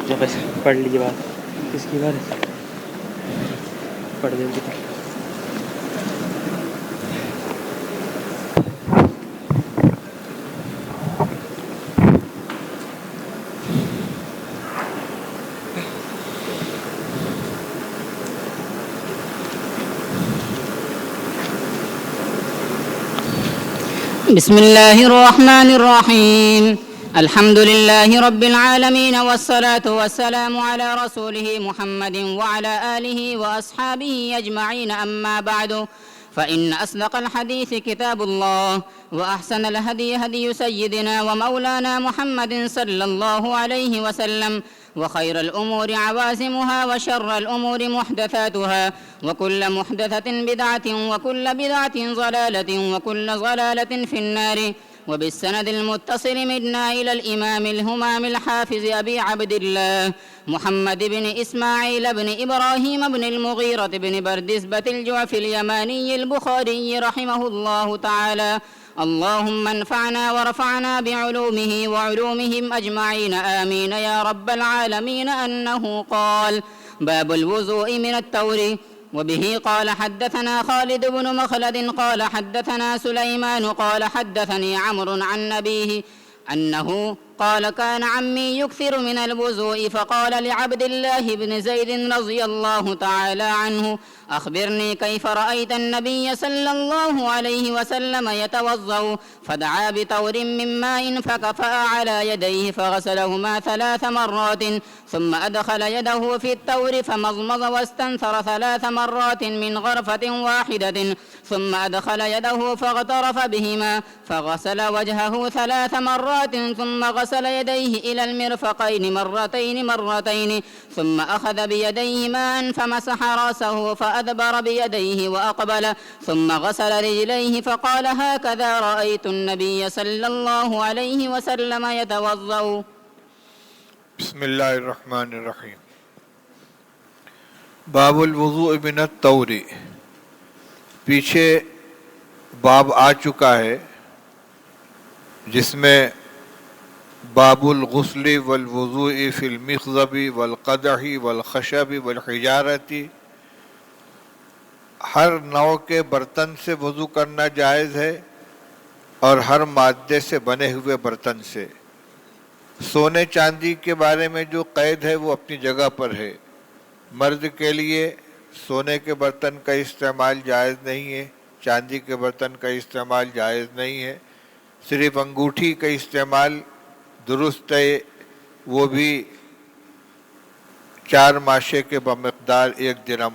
جب ایسے پڑھ لیجیے بات کس کی بات ہے پڑھ دیں گے. بسم الله الرحمن الرحيم. الحمد لله رب العالمين والصلاة والسلام على رسوله محمد وعلى آله وأصحابه أجمعين. أما بعد فإن أصدق الحديث كتاب الله وأحسن الهدي هدي سيدنا ومولانا محمد صلى الله عليه وسلم وخير الأمور عوازمها وشر الأمور محدثاتها وكل محدثة بدعة وكل بدعة ضلالة وكل ضلالة في النار. وبالسند المتصل منا إلى الإمام الهمام الحافظ أبي عبد الله محمد بن إسماعيل بن إبراهيم بن المغيرة بن بردزبة الجعفي اليماني البخاري رحمه الله تعالى. اللهم انفعنا ورفعنا بعلومه وعلومهم أجمعين آمين يا رب العالمين. أنه قال: باب الوضوء من التور. وبه قال حدثنا خالد بن مخلد قال حدثنا سليمان قال حدثني عمرو عن أبيه أنه قال: كان عمي يكثر من الوضوء فقال لعبد الله بن زيد رضي الله تعالى عنه: أخبرني كيف رأيت النبي صلى الله عليه وسلم يتوضأ؟ فدعا بتور من ماء فكفأ على يديه فغسلهما 3 مرات ثم أدخل يده في التور فمضمض واستنثر 3 مرات من غرفة واحدة ثم أدخل يده فاغترف بهما فغسل وجهه 3 مرات ثم غسل يديه إلى المرفقين مرتين ثم أخذ بيديه ماء فمسح رأسه فأدبر بيديه وأقبل ثم غسل رجليه فقال: هكذا رأيت النبي صلى الله عليه وسلم يتوضأ. بسم اللہ الرحمن الرحیم. باب الوضوء من الطور. پیچھے باب آ چکا ہے جس میں باب الغسل والوضوء فی المخضب والقدح والخشب والحجارت، ہر نوع کے برتن سے وضو کرنا جائز ہے اور ہر مادے سے بنے ہوئے برتن سے. سونے چاندی کے بارے میں جو قید ہے وہ اپنی جگہ پر ہے. مرد کے لیے سونے کے برتن کا استعمال جائز نہیں ہے، چاندی کے برتن کا استعمال جائز نہیں ہے. صرف انگوٹھی کا استعمال درست ہے، وہ بھی 4 ماشے کے بمقدار 1 درم.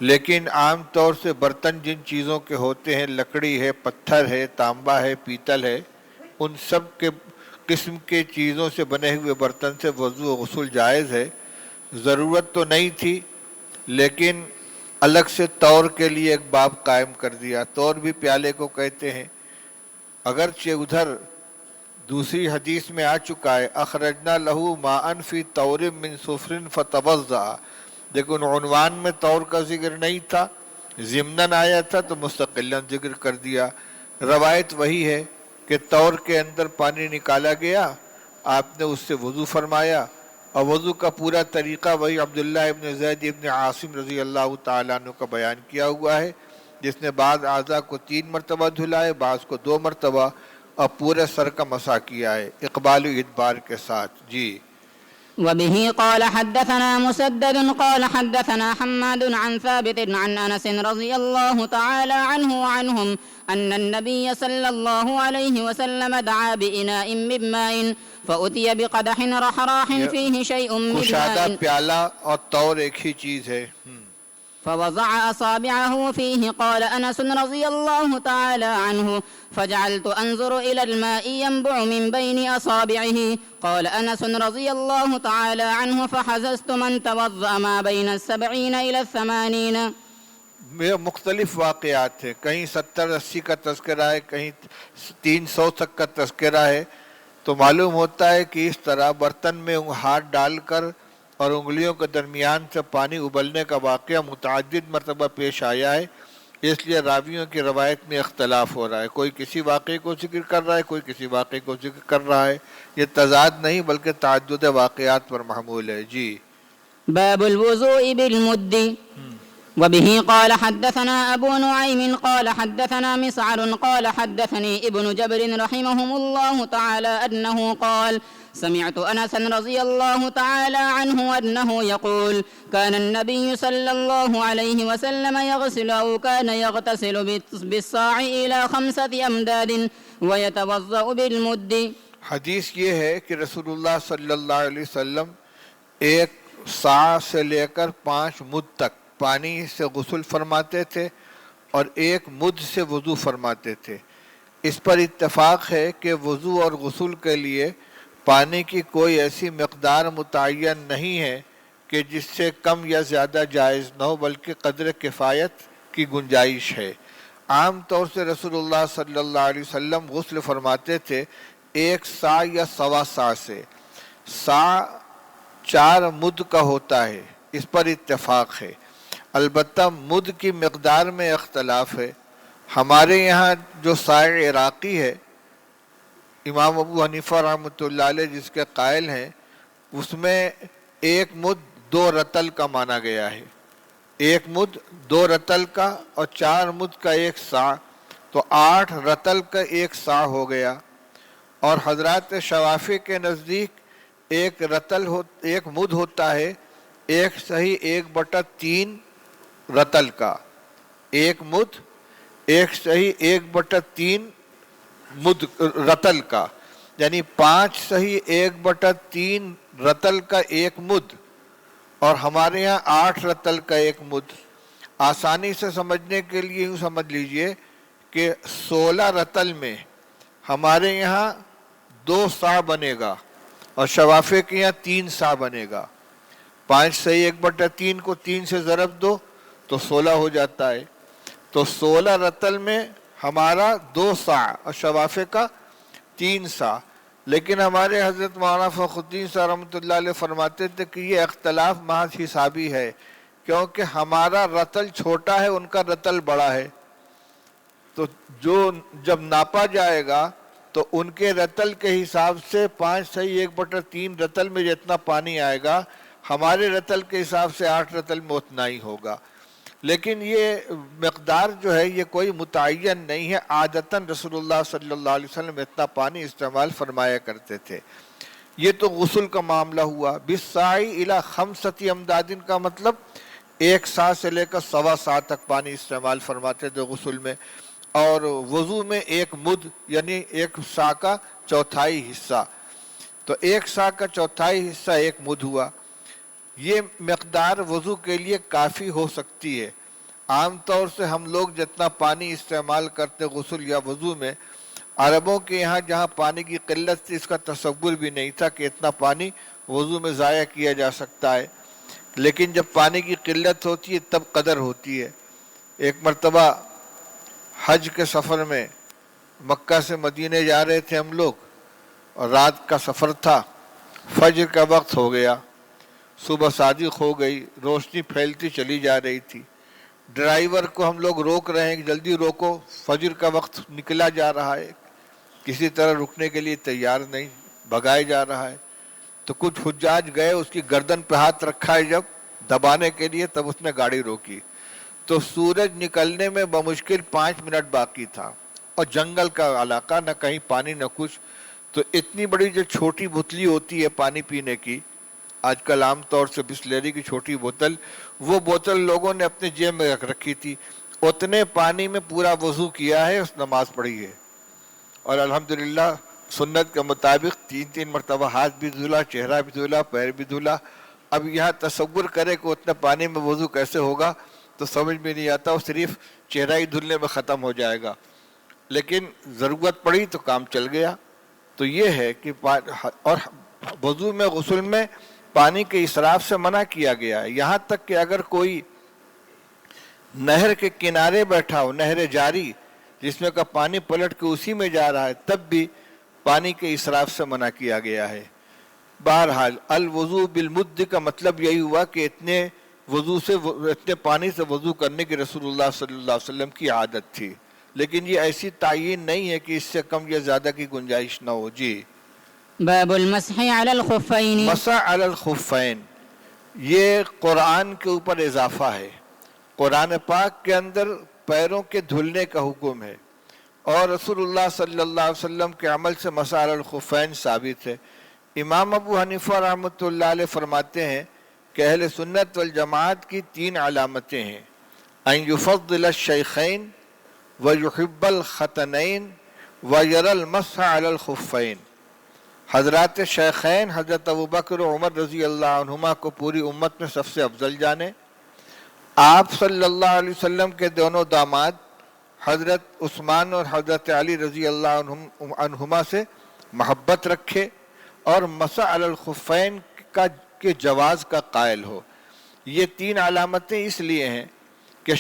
لیکن عام طور سے برتن جن چیزوں کے ہوتے ہیں، لکڑی ہے، پتھر ہے، تانبا ہے، پیتل ہے، ان سب کے قسم کے چیزوں سے بنے ہوئے برتن سے وضو و غسل جائز ہے. ضرورت تو نہیں تھی لیکن الگ سے طور کے لیے ایک باب قائم کر دیا. طور بھی پیالے کو کہتے ہیں، اگرچہ ادھر دوسری حدیث میں آ چکا ہے: اخرجنا لہو ماء فی طور من صفر فتوضأ، لیکن عنوان میں طور کا ذکر نہیں تھا، ضمناً آیا تھا تو مستقلاً ذکر کر دیا. روایت وہی ہے کہ طور کے اندر پانی نکالا گیا، آپ نے اس سے وضو فرمایا، اور وضو کا پورا طریقہ وہی عبداللہ ابن زید ابن عاصم رضی اللہ تعالیٰ عنہ کا بیان کیا ہوا ہے، جس نے بعض اعضاء کو 3 مرتبہ دھلائے، بعض کو 2 مرتبہ، اور پورے سر کا مسح کیا ہے اقبال و ادبار کے ساتھ. جی. وبه قال حدثنا مسدد قال حدثنا حماد عن ثابت عن أنس رضي الله تعالى عنه وعنهم أن النبي صلى الله عليه وسلم دعا بإناء من ماء فأتي بقدح رحراح فيه شيء من کشادہ ماء پیالہ اور طور ایک ہی چیز ہے. فوضع أصابعه فيه. قال أنس رضي الله تعالى عنه: فجعلت أنظر إلى الماء ينبع من بين أصابعه. قال أنس رضي الله تعالى عنه: فحززت من توضأ ما بين 70 إلى 80. مختلف واقعات ہیں، کہیں 70-80 کا تذکرہ ہے، کہیں 300 تک کا تذکرہ ہے. تو معلوم ہوتا ہے کہ اس طرح برتن میں ہاتھ ڈال کر اور انگلیوں کے درمیان سے پانی ابلنے کا واقعہ متعدد مرتبہ پیش آیا ہے. اس لیے راویوں کی روایت میں اختلاف ہو رہا ہے، کوئی کسی واقعے کو ذکر کر رہا ہے، کوئی کسی واقعے کو ذکر کر رہا ہے. یہ تضاد نہیں بلکہ تعدد واقعات پر محمول ہے. جی باب الوضوء بالمد. وبه قال حدثنا أبو نعيم قال حدثنا مسعر قال حدثني ابن جبر رحمهم الله تعالى أنه قال سمعت أنسا رضي الله تعالى عنه أنه يقول كان النبي صلى الله عليه وسلم يغسل أو كان يغتسل بالصاع إلى 5 أمداد ويتوضأ بالمد. حدیث یہ ہے کہ رسول اللہ صلی اللہ علیہ وسلم ایک صاع سے لے کر 5 مد تک پانی سے غسل فرماتے تھے اور 1 مد سے وضو فرماتے تھے. اس پر اتفاق ہے کہ وضو اور غسل کے لیے پانی کی کوئی ایسی مقدار متعین نہیں ہے کہ جس سے کم یا زیادہ جائز نہ ہو، بلکہ قدر کفایت کی گنجائش ہے. عام طور سے رسول اللہ صلی اللہ علیہ وسلم غسل فرماتے تھے 1 صاع یا سوا صاع سے. صاع 4 مد کا ہوتا ہے، اس پر اتفاق ہے. البتہ مد کی مقدار میں اختلاف ہے. ہمارے یہاں جو صاع عراقی ہے، امام ابو حنیفہ رحمۃ اللہ علیہ جس کے قائل ہیں، اس میں 1 مد 2 رطل کا مانا گیا ہے. 1 مد 2 رطل کا اور 4 مد کا 1 صاع، تو 8 رطل کا 1 صاع ہو گیا. اور حضرات شوافی کے نزدیک 1 مد ہوتا ہے 1/3 رطل کا. 1 مد 1/3 مد رطل کا، یعنی 5/1/3 رطل کا 1 مد، اور ہمارے یہاں 8 رطل کا 1 مد. آسانی سے سمجھنے کے لیے یوں سمجھ لیجئے کہ 16 رطل میں ہمارے یہاں 2 صاع بنے گا اور شوافی کے یہاں 3 صاع بنے گا. 5/1/3 کو 3 سے ضرب دو تو 16 ہو جاتا ہے. تو 16 رطل میں ہمارا 2 صاع اور شوافی کا 3 صاع. لیکن ہمارے حضرت مولانا فخر الدین صاحب رحمۃ اللہ علیہ فرماتے تھے کہ یہ اختلاف محض حسابی ہے، کیونکہ ہمارا رطل چھوٹا ہے، ان کا رطل بڑا ہے. تو جو جب ناپا جائے گا تو ان کے رطل کے حساب سے 5/1/3 رطل میں جتنا پانی آئے گا، ہمارے رطل کے حساب سے 8 رطل میں اتنا ہی ہوگا. لیکن یہ مقدار جو ہے یہ کوئی متعین نہیں ہے. عادتاً رسول اللہ صلی اللہ علیہ وسلم اتنا پانی استعمال فرمایا کرتے تھے. یہ تو غسل کا معاملہ ہوا. بالصاع الی 5 امداد کا مطلب 1 صاع سے لے کر سوا صاع تک پانی استعمال فرماتے تھے غسل میں. اور وضو میں 1 مد یعنی 1 صاع کا 1/4 حصہ، تو 1 صاع کا 1/4 حصہ 1 مد ہوا. یہ مقدار وضو کے لیے کافی ہو سکتی ہے. عام طور سے ہم لوگ جتنا پانی استعمال کرتے غسل یا وضو میں، عربوں کے یہاں جہاں پانی کی قلت تھی اس کا تصور بھی نہیں تھا کہ اتنا پانی وضو میں ضائع کیا جا سکتا ہے. لیکن جب پانی کی قلت ہوتی ہے تب قدر ہوتی ہے. ایک مرتبہ حج کے سفر میں مکہ سے مدینے جا رہے تھے ہم لوگ، اور رات کا سفر تھا. فجر کا وقت ہو گیا، صبح صادق ہو گئی، روشنی پھیلتی چلی جا رہی تھی. ڈرائیور کو ہم لوگ روک رہے ہیں کہ جلدی روکو، فجر کا وقت نکلا جا رہا ہے. کسی طرح رکنے کے لیے تیار نہیں، بھگائے جا رہا ہے. تو کچھ حجاج گئے، اس کی گردن پہ ہاتھ رکھا ہے جب دبانے کے لیے، تب اس نے گاڑی روکی. تو سورج نکلنے میں بمشکل 5 منٹ باقی تھا، اور جنگل کا علاقہ، نہ کہیں پانی نہ کچھ. تو اتنی بڑی جو چھوٹی بوتلی ہوتی ہے پانی پینے کی، آج کل عام طور سے بسلری کی چھوٹی بوتل، وہ بوتل لوگوں نے اپنے جیب میں رکھ رکھی تھی. اتنے پانی میں پورا وضو کیا ہے، اس نماز پڑھی ہے. اور الحمدللہ سنت کے مطابق 3 مرتبہ ہاتھ بھی دھلا، چہرہ بھی دھلا، پیر بھی دھلا. اب یہاں تصور کرے کہ اتنے پانی میں وضو کیسے ہوگا تو سمجھ میں نہیں آتا. وہ صرف چہرہ ہی دھلنے میں ختم ہو جائے گا. لیکن ضرورت پڑی تو کام چل گیا. تو یہ ہے کہ اور وضو میں غسل میں پانی کے اسراف سے منع کیا گیا ہے. یہاں تک کہ اگر کوئی نہر کے کنارے بیٹھا ہو، نہر جاری جس میں کا پانی پلٹ کے اسی میں جا رہا ہے، تب بھی پانی کے اسراف سے منع کیا گیا ہے. بہرحال الوضو بالمد کا مطلب یہی ہوا کہ اتنے وضو سے اتنے پانی سے وضو کرنے کی رسول اللہ صلی اللہ علیہ وسلم کی عادت تھی، لیکن یہ ایسی تعین نہیں ہے کہ اس سے کم یا زیادہ کی گنجائش نہ ہو۔ جی، باب المسح على الخفين. مسح علی الخفین، یہ قرآن کے اوپر اضافہ ہے۔ قرآن پاک کے اندر پیروں کے دھلنے کا حکم ہے، اور رسول اللہ صلی اللہ علیہ وسلم کے عمل سے مسح علی الخفین ثابت ہے۔ امام ابو حنیفہ رحمۃ اللہ علیہ فرماتے ہیں کہ اہل سنت والجماعت کی 3 علامتیں ہیں: ان یفضل الشیخین ویحب الختنین ویری المسح علی الخفین۔ حضرات شیخین حضرت ابوبکر و عمر رضی اللہ عنہما کو پوری امت میں سب سے افضل جانے، آپ صلی اللہ علیہ وسلم کے دونوں داماد حضرت عثمان اور حضرت علی رضی اللہ عنہما سے محبت رکھے، اور مسح علی الخفین کے جواز کا قائل ہو۔ یہ 3 علامتیں اس لیے ہیں کہ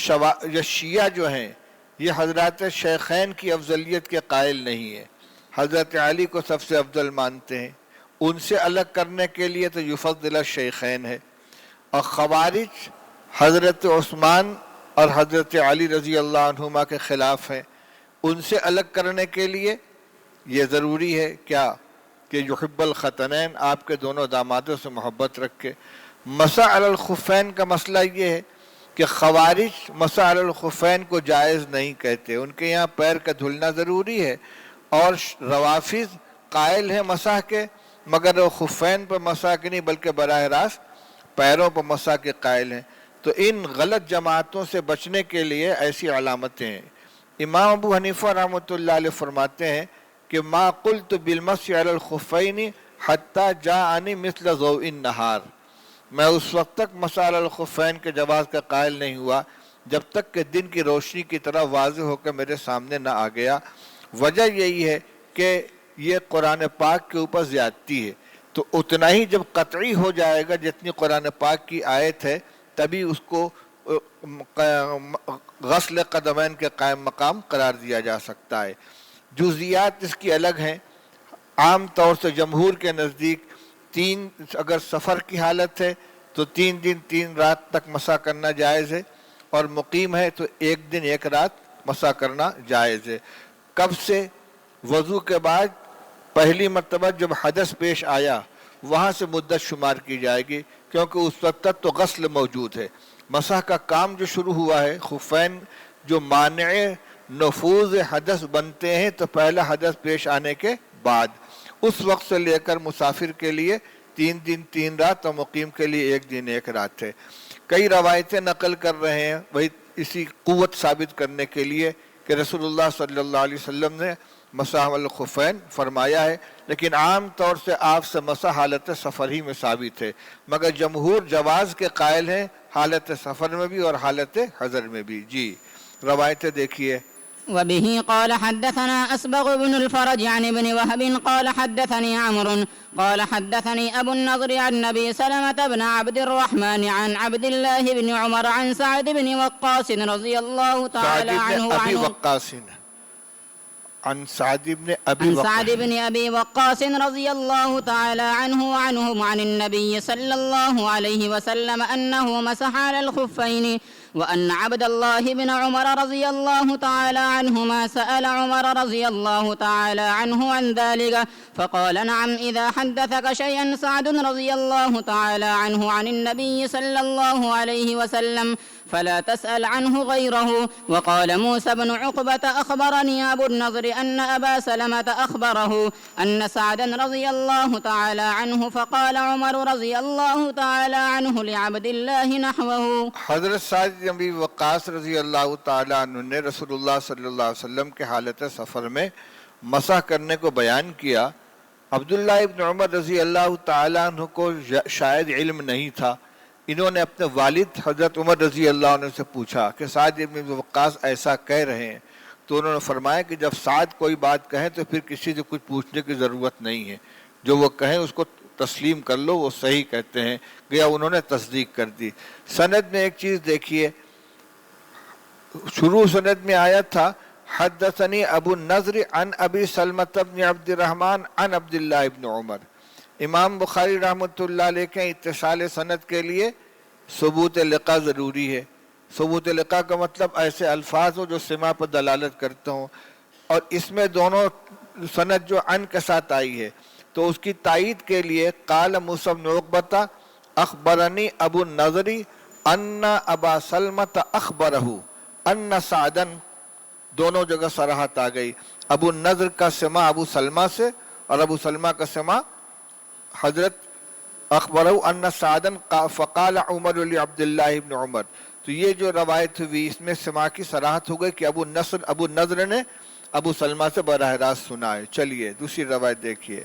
شیعہ جو ہیں یہ حضرات شیخین کی افضلیت کے قائل نہیں ہیں، حضرت علی کو سب سے افضل مانتے ہیں، ان سے الگ کرنے کے لیے تو یفضل الشیخین ہے، اور خوارج حضرت عثمان اور حضرت علی رضی اللہ عنہما کے خلاف ہیں، ان سے الگ کرنے کے لیے یہ ضروری ہے کیا کہ یحب الختنین، آپ کے دونوں دامادوں سے محبت رکھے۔ مسح علی الخفین کا مسئلہ یہ ہے کہ خوارج مسح علی الخفین کو جائز نہیں کہتے، ان کے یہاں پیر کا دھلنا ضروری ہے، اور روافض قائل ہیں مسح کے، مگر وہ خفین پر مسح کے نہیں بلکہ براہ راست پیروں پر مسح کے قائل ہیں۔ تو ان غلط جماعتوں سے بچنے کے لیے ایسی علامتیں ہیں۔ امام ابو حنیفہ رحمۃ اللہ علیہ فرماتے ہیں کہ ما قلت بالمسح علی الخفین حتی جاءنی مثل ضوء النہار، میں اس وقت تک مسح علی الخفین کے جواز کا قائل نہیں ہوا جب تک کہ دن کی روشنی کی طرح واضح ہو کر میرے سامنے نہ آ گیا۔ وجہ یہی ہے کہ یہ قرآن پاک کے اوپر زیادتی ہے، تو اتنا ہی جب قطعی ہو جائے گا جتنی قرآن پاک کی آیت ہے تبھی اس کو غسل قدمین کے قائم مقام قرار دیا جا سکتا ہے۔ جزیات اس کی الگ ہیں۔ عام طور سے جمہور کے نزدیک اگر سفر کی حالت ہے تو 3 دن 3 رات تک مسح کرنا جائز ہے، اور مقیم ہے تو 1 دن 1 رات مسح کرنا جائز ہے۔ کب سے؟ وضو کے بعد پہلی مرتبہ جب حدث پیش آیا وہاں سے مدت شمار کی جائے گی، کیونکہ اس وقت تک تو غسل موجود ہے۔ مسح کا کام جو شروع ہوا ہے، خفین جو مانع نفوذ حدث بنتے ہیں تو پہلا حدث پیش آنے کے بعد، اس وقت سے لے کر مسافر کے لیے 3 دن 3 رات اور مقیم کے لیے 1 دن 1 رات ہے۔ کئی روایتیں نقل کر رہے ہیں وہی اسی قوت ثابت کرنے کے لیے کہ رسول اللہ صلی اللہ علیہ وسلم نے مسح علی الخفین فرمایا ہے، لیکن عام طور سے آپ سے مسح حالت سفر ہی میں ثابت ہے، مگر جمہور جواز کے قائل ہیں حالت سفر میں بھی اور حالت حضر میں بھی۔ جی، روایتیں دیکھیے۔ وبه قال حدثنا أسبغ بن الفرج عن ابن وهب قال حدثني عمرو قال حدثني أبو النضر عن نبي سلمة بن عبد الرحمن عن عبد الله بن عمر عن سعد بن وقاص رضي الله تعالى عنه عن سعد بن أبي وقاص رضي الله تعالى عنه وعنهم عن النبي صلى الله عليه وسلم أنه مسح على الخفين، وأن عبد الله بن عمر رضي الله تعالى عنهما سأل عمر رضي الله تعالى عنه عن ذلك فقال نعم إذا حدثك شيئا سعد رضي الله تعالى عنه عن النبي صلى الله عليه وسلم فلا تسأل عنه غيره. وقال موسى بن عقبة أخبرني أبو النضر أن أبا سلمة أخبره أن سعدا رضي الله تعالى عنه فقال عمر رضي الله تعالى عنه لعبد الله نحوه۔ حضرت سعد بن ابی وقاص رضی اللہ تعالیٰ عنہ نے رسول اللہ صلی اللہ علیہ وسلم کے حالت سفر میں مسح کرنے کو بیان کیا۔ عبداللہ ابن عمر رضی اللہ تعالیٰ عنہ کو شاید علم نہیں تھا، انہوں نے اپنے والد حضرت عمر رضی اللہ عنہ سے پوچھا کہ سعد ابن ابی وقاص ایسا کہہ رہے ہیں، تو انہوں نے فرمایا کہ جب سعد کوئی بات کہیں تو پھر کسی سے کچھ پوچھنے کی ضرورت نہیں ہے، جو وہ کہیں اس کو تسلیم کر لو، وہ صحیح کہتے ہیں، گیا انہوں نے تصدیق کر دی۔ سند میں ایک چیز دیکھیے، شروع سند میں آیا تھا حدثنی ابو النضر عن ابی سلمۃ بن عبد الرحمن عن عبداللہ ابن عمر۔ امام بخاری رحمۃ اللہ علیہ کے اتصال سند کے لیے ثبوت لقا ضروری ہے. ثبوت لقا کا مطلب ایسے الفاظ ہو جو سماع پر دلالت کرتے ہوں, اور اس میں دونوں سند جو ان کے ساتھ آئی ہے تو اس کی تائید کے لیے قال موسیٰ بن عقبہ اخبرنی ابو النضری ان ابا سلمۃ اخبرہ ان سعدا, دونوں جگہ صراحت آ گئی. ابو النضر کا سماع ابو سلمہ سے اور ابو سلمہ کا سماع حضرت اخبرہ ان سعدا فقال عمر لعبداللہ ابن عمر. تو یہ جو روایت ہوئی اس میں سماع کی صراحت ہو گئی کہ ابو النضر نے ابو سلمہ سے براہ راست سنا ہے. چلیے دوسری روایت دیکھیے.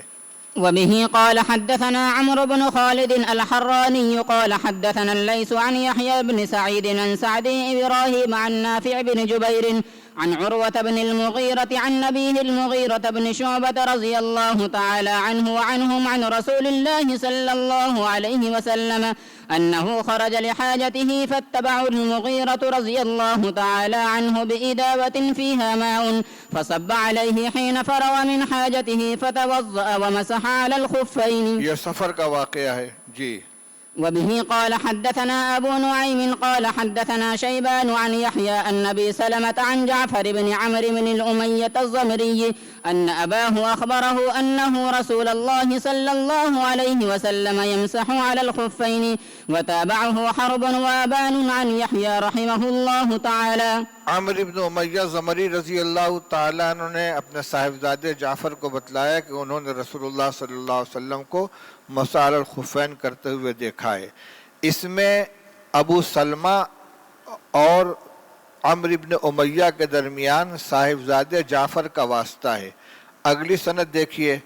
وبه قال حدثنا عمرو بن خالد الحراني قال حدثنا الليث عن يحيى بن سعيد عن سعد إبراهيم عن نافع بن جبير عن عروة بن المغيرة عن نبيه المغيرة بن شعبة رضي الله تعالى عنه وعنهم عن رسول الله صلى الله عليه وسلم أنه خرج لحاجته فاتبعوا المغيرة رضي الله تعالى عنه بإداوة فيها ماء فصب عليه حين فرغ من حاجته فتوضأ ومسح على الخفين. یہ سفر کا واقعہ ہے. جی. وبه قال حدثنا أبو نعيم قال حدثنا شيبان عن يحيى النبي سلمة عن جعفر بن عمرو بن الأمية الزمري أن أباه أخبره أنه رسول الله صلى الله عليه وسلم يمسح على الخفين وتابعه حرب وابان عن يحيى رحمه الله تعالى. عمرو بن امیہ زمری رضی اللہ تعالیٰ عنہ نے اپنے صاحبزادے جعفر کو بتلایا کہ انہوں نے رسول اللہ صلی اللہ علیہ وسلم کو مسح علی الخفین کرتے ہوئے دیکھا ہے. اس میں ابو سلمہ اور عمرو بن امیہ کے درمیان صاحبزادے جعفر کا واسطہ ہے. اگلی سند دیکھیے.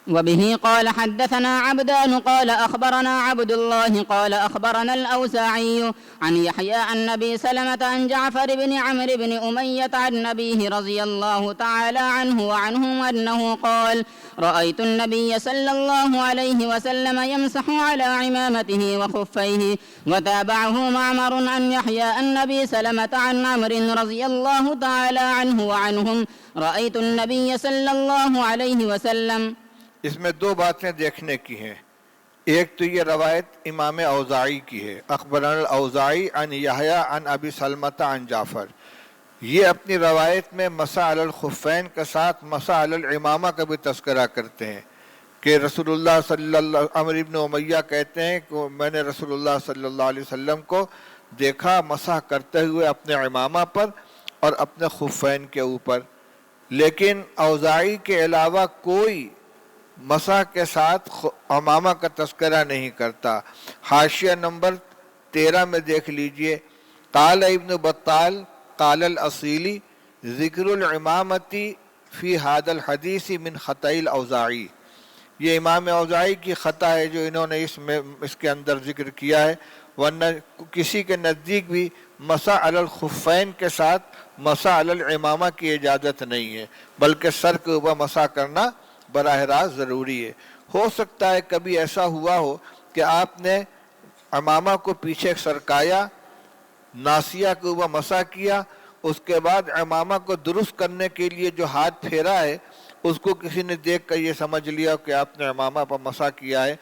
وبه قال حدثنا عبدان قال أخبرنا عبد الله قال أخبرنا الأوزاعي عن يحيى عن نبي سلمة عن جعفر بن عمرو بن أمية عن نبيه رضي الله تعالى عنه وعنهم أنه قال رأيت النبي صلى الله عليه وسلم يمسح على عمامته وخفيه. وتابعه معمر عن يحيى النبي سلمة عن عمرو رضي الله تعالى عنه وعنهم رأيت النبي صلى الله عليه وسلم. اس میں دو باتیں دیکھنے کی ہیں. ایک تو یہ روایت امام اوزاعی کی ہے, اخبرنا الاوزاعی عن یحییٰ عن ابی سلمۃ عن جعفر. یہ اپنی روایت میں مسح علی الخفین کے ساتھ مسح علی العمامہ کا بھی تذکرہ کرتے ہیں کہ رسول اللہ صلی اللہ عمرو بن امیہ کہتے ہیں کہ میں نے رسول اللہ صلی اللہ علیہ وسلم کو دیکھا مسح کرتے ہوئے اپنے عمامہ پر اور اپنے خفین کے اوپر. لیکن اوزاعی کے علاوہ کوئی مسح کے ساتھ عمامہ کا تذکرہ نہیں کرتا. حاشیہ نمبر 13 میں دیکھ لیجئے. قال ابن بطال قال الاصیلی ذکر العمامتی فی هذا الحدیث من خطأ الاوزاعی. یہ امام اوزاعی کی خطا ہے جو انہوں نے اس کے اندر ذکر کیا ہے, ورنہ کسی کے نزدیک بھی مسح علی الخفین کے ساتھ مسح علی العمامہ کی اجازت نہیں ہے, بلکہ سر کے اوپر مسح کرنا براہ راست ضروری ہے. ہو سکتا ہے کبھی ایسا ہوا ہو کہ آپ نے عمامہ کو پیچھے سرکایا, ناسیہ کے اوپر مسح کیا, اس کے بعد عمامہ کو درست کرنے کے لیے جو ہاتھ پھیرا ہے اس کو کسی نے دیکھ کر یہ سمجھ لیا کہ آپ نے عمامہ پر مسح کیا ہے.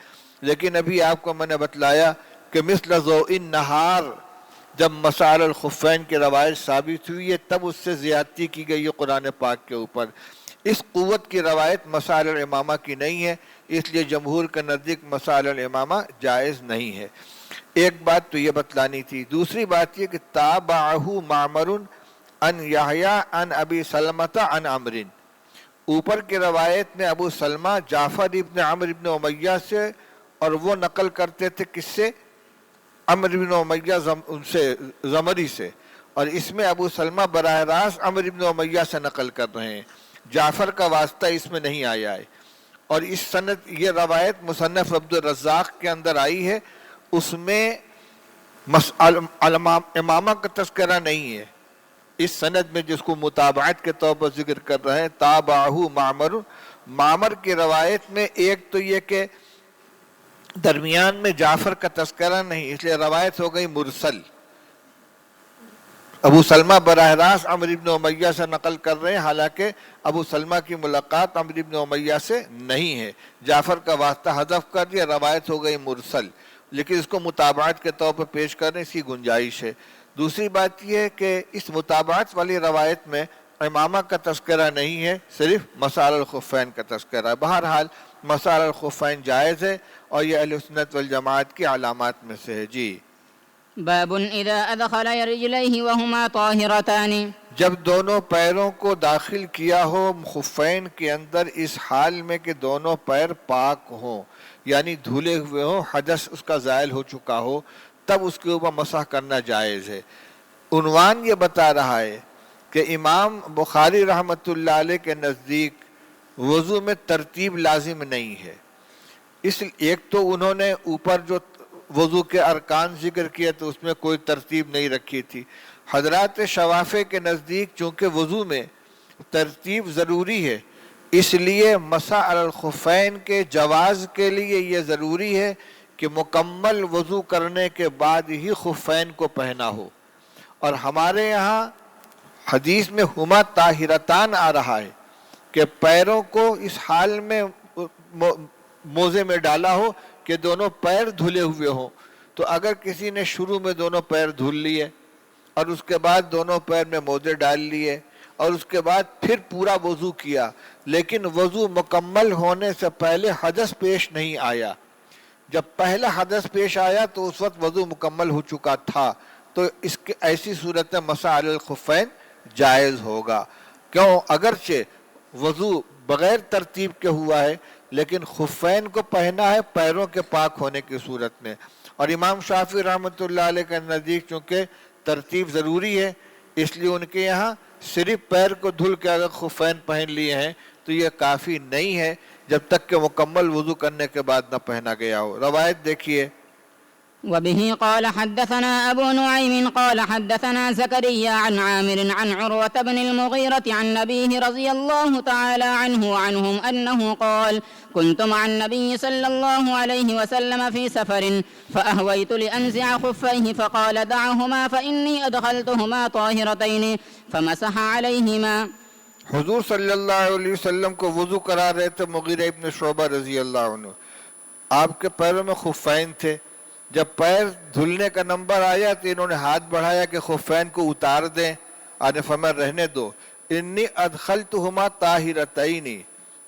لیکن ابھی آپ کو میں نے بتلایا کہ مثل ضوء النہار جب مسح علی الخفین کی روایت ثابت ہوئی ہے تب اس سے زیادتی کی گئی ہے قرآن پاک کے اوپر. اس قوت کی روایت مسح علی الامامہ کی نہیں ہے, اس لیے جمہور کے نزدیک مسح علی الامامہ جائز نہیں ہے. ایک بات تو یہ بتلانی تھی. دوسری بات یہ کہ تابعہ معمر عن یحییٰ عن ابی سلمۃ عن عمرو. اوپر کی روایت میں ابو سلمہ جعفر ابن عمرو ابن امیہ سے, اور وہ نقل کرتے تھے کس سے؟ عمرو ابن امیہ سے, زمری سے. اور اس میں ابو سلمہ براہ راست عمرو ابن امیہ سے نقل کر رہے ہیں, جعفر کا واسطہ اس میں نہیں آیا ہے. اور اس سند یہ روایت مصنف عبد الرزاق کے اندر آئی ہے, اس میں امامہ کا تذکرہ نہیں ہے. اس سند میں جس کو متابعت کے طور پر ذکر کر رہے ہیں تابعہ معمر, معمر کی روایت میں ایک تو یہ کہ درمیان میں جعفر کا تذکرہ نہیں, اس لیے روایت ہو گئی مرسل. ابو سلمہ براہ راست عمرو بن امیہ سے نقل کر رہے ہیں, حالانکہ ابو سلمہ کی ملاقات عمرو بن امیہ سے نہیں ہے. جعفر کا واسطہ حذف کر دیا, روایت ہو گئی مرسل. لیکن اس کو متابعت کے طور پر پیش کرنے اس کی گنجائش ہے۔ دوسری بات یہ ہے کہ اس متابعت والی روایت میں امامہ کا تذکرہ نہیں ہے، صرف مسح علی الخفین کا تذکرہ ہے۔ بہرحال مسح علی الخفین جائز ہے اور یہ اہل سنت والجماعت کی علامات میں سے ہے۔ جی باب اذا ادخل رجليه وهما طاهرتان، جب دونوں پیروں کو داخل کیا ہو خفین کے اندر اس حال میں کہ دونوں پیر پاک ہوں، یعنی دھلے ہوئے ہوں، حدث اس کا زائل ہو چکا ہو، تب اس کے اوپر مسح کرنا جائز ہے۔ عنوان یہ بتا رہا ہے کہ امام بخاری رحمۃ اللہ علیہ کے نزدیک وضو میں ترتیب لازم نہیں ہے۔ اس ایک تو انہوں نے اوپر جو وضو کے ارکان ذکر کیے تو اس میں کوئی ترتیب نہیں رکھی تھی۔ حضرات شوافع کے نزدیک چونکہ وضو میں ترتیب ضروری ہے، اس لیے مسح علی الخفین کے جواز کے لیے یہ ضروری ہے کہ مکمل وضو کرنے کے بعد ہی خفین کو پہنا ہو۔ اور ہمارے یہاں حدیث میں ہما طاہرتان آ رہا ہے کہ پیروں کو اس حال میں موزے میں ڈالا ہو کہ دونوں پیر دھلے ہوئے ہوں۔ تو اگر کسی نے شروع میں دونوں پیر دھل لیے اور اس کے بعد دونوں پیر میں موزے ڈال لیے اور اس کے بعد پھر پورا وضو کیا، لیکن وضو مکمل ہونے سے پہلے حدث پیش نہیں آیا، جب پہلا حدث پیش آیا تو اس وقت وضو مکمل ہو چکا تھا، تو اس کے ایسی صورت میں مسح علی الخفین جائز ہوگا۔ کیوں؟ اگرچہ وضو بغیر ترتیب کے ہوا ہے لیکن خفین کو پہنا ہے پیروں کے پاک ہونے کی صورت میں۔ اور امام شافعی رحمۃ اللہ علیہ کے نزدیک چونکہ ترتیب ضروری ہے، اس لیے ان کے یہاں صرف پیر کو دھل کے اگر خفین پہن لیے ہیں تو یہ کافی نہیں ہے جب تک کہ مکمل وضو کرنے کے بعد نہ پہنا گیا ہو۔ روایت دیکھیے۔ وبه قال حدثنا أبو نعيم قال حدثنا زكريا عن عامر عن عروة بن المغيرة عن أبيه رضي الله تعالى عنه وعنهم أنه قال كنت مع النبي صلى الله عليه وسلم في سفر فأهويت لأنزع خفيه فقال دعهما فإني أدخلتهما طاهرتين فمسح عليهما۔ حضور صلی اللہ علیہ وسلم کو وضو کرا رہے تھے مغیرہ ابن شعبہ رضی اللہ عنہ، آپ کے پیروں میں خفین تھے۔ جب پیر دھلنے کا نمبر آیا تو انہوں نے ہاتھ بڑھایا کہ خفین کو اتار دیں، آنے فرمایا رہنے دو۔ انی ادخلتہما طاہرتین،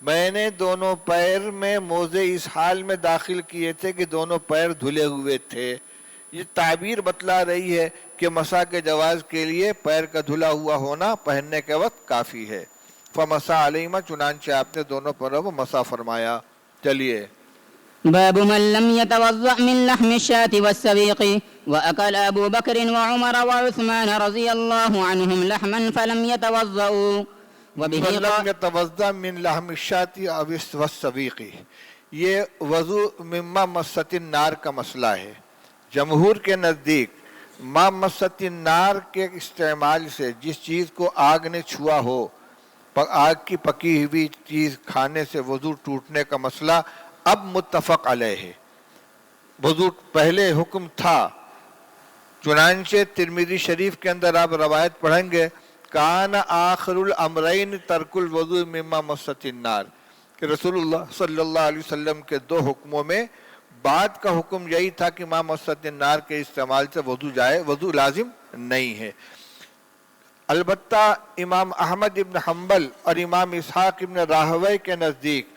میں نے دونوں پیر میں موزے اس حال میں داخل کیے تھے کہ دونوں پیر دھلے ہوئے تھے۔ یہ تعبیر بتلا رہی ہے کہ مسح کے جواز کے لیے پیر کا دھلا ہوا ہونا پہننے کے وقت کافی ہے۔ فمسح علیہما، چنانچہ آپ نے دونوں پیروں کو مسح فرمایا۔ چلیے۔ باب من لم يتوضأ من لحم الشاة والسبيق وأكل أبو بكر وعمر وعثمان رضي الله عنهم لحما فلم يتوضأوا وبه لم يتوضأ من لحم الشاة والسبيق، یہ وضو مما مست النار کا مسئلہ ہے۔ جمہور کے نزدیک ما مست النار کے استعمال سے جس چیز کو آگ نے چھوا ہو، آگ کی پکی ہوئی چیز کھانے سے وضو ٹوٹنے کا مسئلہ اب متفق علیہ ہے۔ وضو پہلے حکم تھا، چنانچہ ترمذی شریف کے اندر آپ روایت پڑھیں گے کان آخر الامرین ترک الوضوء مما مست النار، کہ رسول اللہ صلی اللہ علیہ وسلم کے دو حکموں میں بعد کا حکم یہی تھا کہ ما مست النار کے استعمال سے وضو لازم نہیں ہے۔ البتہ امام احمد ابن حنبل اور امام اسحاق ابن راہوی کے نزدیک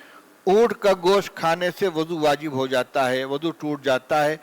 اونٹ کا گوشت کھانے سے وضو واجب ہو جاتا ہے، وضو ٹوٹ جاتا ہے،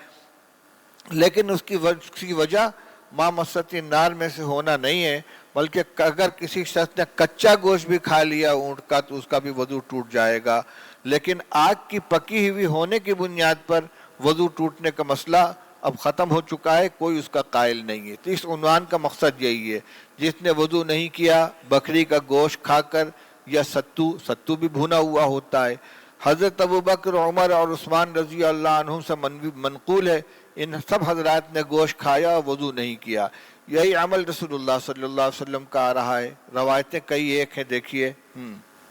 لیکن اس کی وجہ ما مست النار میں سے ہونا نہیں ہے، بلکہ اگر کسی شخص نے کچا گوشت بھی کھا لیا اونٹ کا تو اس کا بھی وضو ٹوٹ جائے گا، لیکن آگ کی پکی ہوئی ہونے کی بنیاد پر وضو ٹوٹنے کا مسئلہ اب ختم ہو چکا ہے، کوئی اس کا قائل نہیں ہے۔ تو اس عنوان کا مقصد یہی ہے، جس نے وضو نہیں کیا بکری کا گوشت کھا کر یا ستو بھی بھونا ہوا ہوتا ہے، حضرت ابوبکر عمر اور عثمان رضی اللہ عنہم سے منقول ہے ان سب حضرات نے گوشت کھایا اور وضو نہیں کیا۔ یہی عمل رسول اللہ صلی اللہ علیہ وسلم کا آ رہا ہے، روایتیں کئی ایک ہیں، دیکھیے۔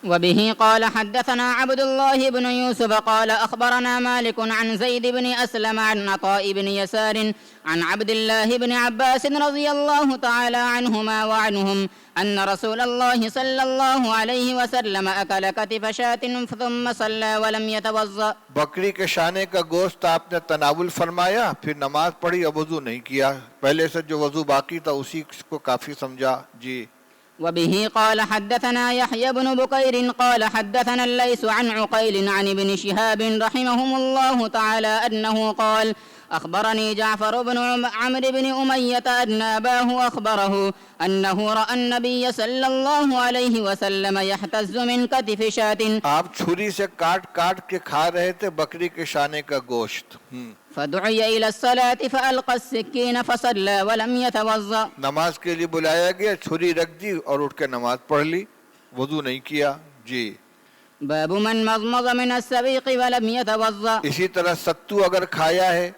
وبه قال حدثنا عبد الله بن يوسف قال أخبرنا مالك عن زيد بن أسلم عن عطاء بن يسار عن عبد الله بن عباس رضي الله تعالى عنهما وعنهم أن رسول الله صلى الله عليه وسلم أكل كتف شاة ثم صلى ولم يتوضأ. بکری کے شانے کا گوشت آپ نے تناول فرمایا، پھر نماز پڑھی اور وضو نہیں کیا، پہلے سے جو وضو باقی تھا اسی کو کافی سمجھا. جی. وبه قال حدثنا يحيى بن بكير قال حدثنا الليث عن عقيل عن ابن شهاب رحمهم الله تعالى أنه قال أخبرني جعفر بن عمرو بن أمية أن أباه أخبره أنه رأى النبي صلى الله عليه وسلم يحتز من كتف شاة. آپ چھری سے کاٹ کاٹ کے کھا رہے تھے بکری کے شانے کا گوشت. فدعي إلى الصلاة فألقى السكين فصلى ولم يتوضأ. نماز کے لیے بلایا گیا، چھری رکھ دی اور اٹھ کے نماز پڑھ لی، وضو نہیں کیا. جی. باب من مضمض من السبيق ولم يتوضأ. اسی طرح ستو اگر کھایا ہے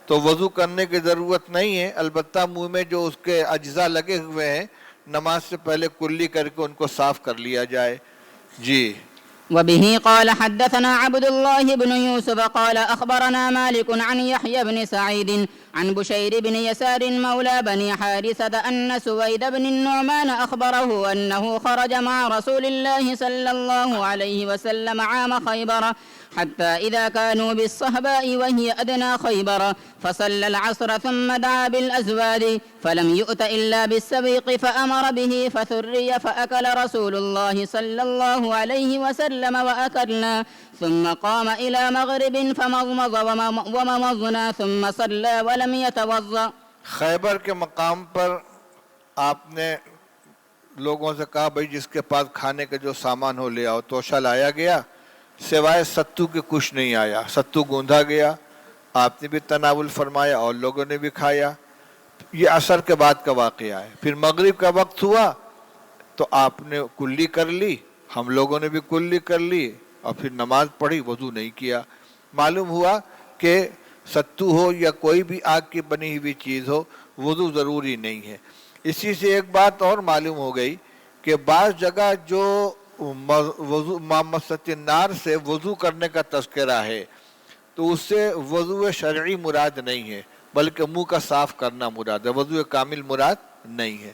تو وضو کرنے کی ضرورت نہیں ہے، البتہ منہ میں جو اس کے اجزاء لگے ہوئے ہیں نماز سے پہلے کلی کر کے ان کو صاف کر لیا جائے. جی. وبه قال حدثنا عبد الله بن يوسف قال أخبرنا مالك عن يحيى بن سعيد عن بشير بن يسار مولى بني حارثة أن سويد بن النعمان أخبره أنه خرج مع رسول الله صلى الله عليه وسلم عام خيبر حتى إذا كانوا بالصهباء وهي أدنى خيبر فصلى العصر ثم دعا بالأزواد فلم يؤت إلا بالسبيق فأمر به فثري فأكل رسول الله صلى الله عليه وسلم وأكلنا ثم قام إلى مغرب فمضمض ومضمضنا ثم صلى ولم يتوضأ. خیبر کے مقام پر آپ نے لوگوں سے کہا بھائی جس کے پاس کھانے کا جو سامان ہو لے آؤ. توشہ لایا گیا، سوائے ستو کے کچھ نہیں آیا. ستو گوندھا گیا، آپ نے بھی تناول فرمایا اور لوگوں نے بھی کھایا. یہ عصر کے بعد کا واقعہ ہے. پھر مغرب کا وقت ہوا تو آپ نے کلی کر لی، ہم لوگوں نے بھی کلی کر لی اور پھر نماز پڑھی، وضو نہیں کیا. معلوم ہوا کہ ستو ہو یا کوئی بھی آگ کی بنی ہوئی چیز ہو وضو ضروری نہیں ہے. اسی سے ایک بات اور معلوم ہو گئی کہ بعض جگہ جو مامست النار سے وضو کرنے کا تذکرہ ہے تو اس سے وضو شرعی مراد نہیں ہے بلکہ منہ کا صاف کرنا مراد ہے، وضو کامل مراد نہیں ہے.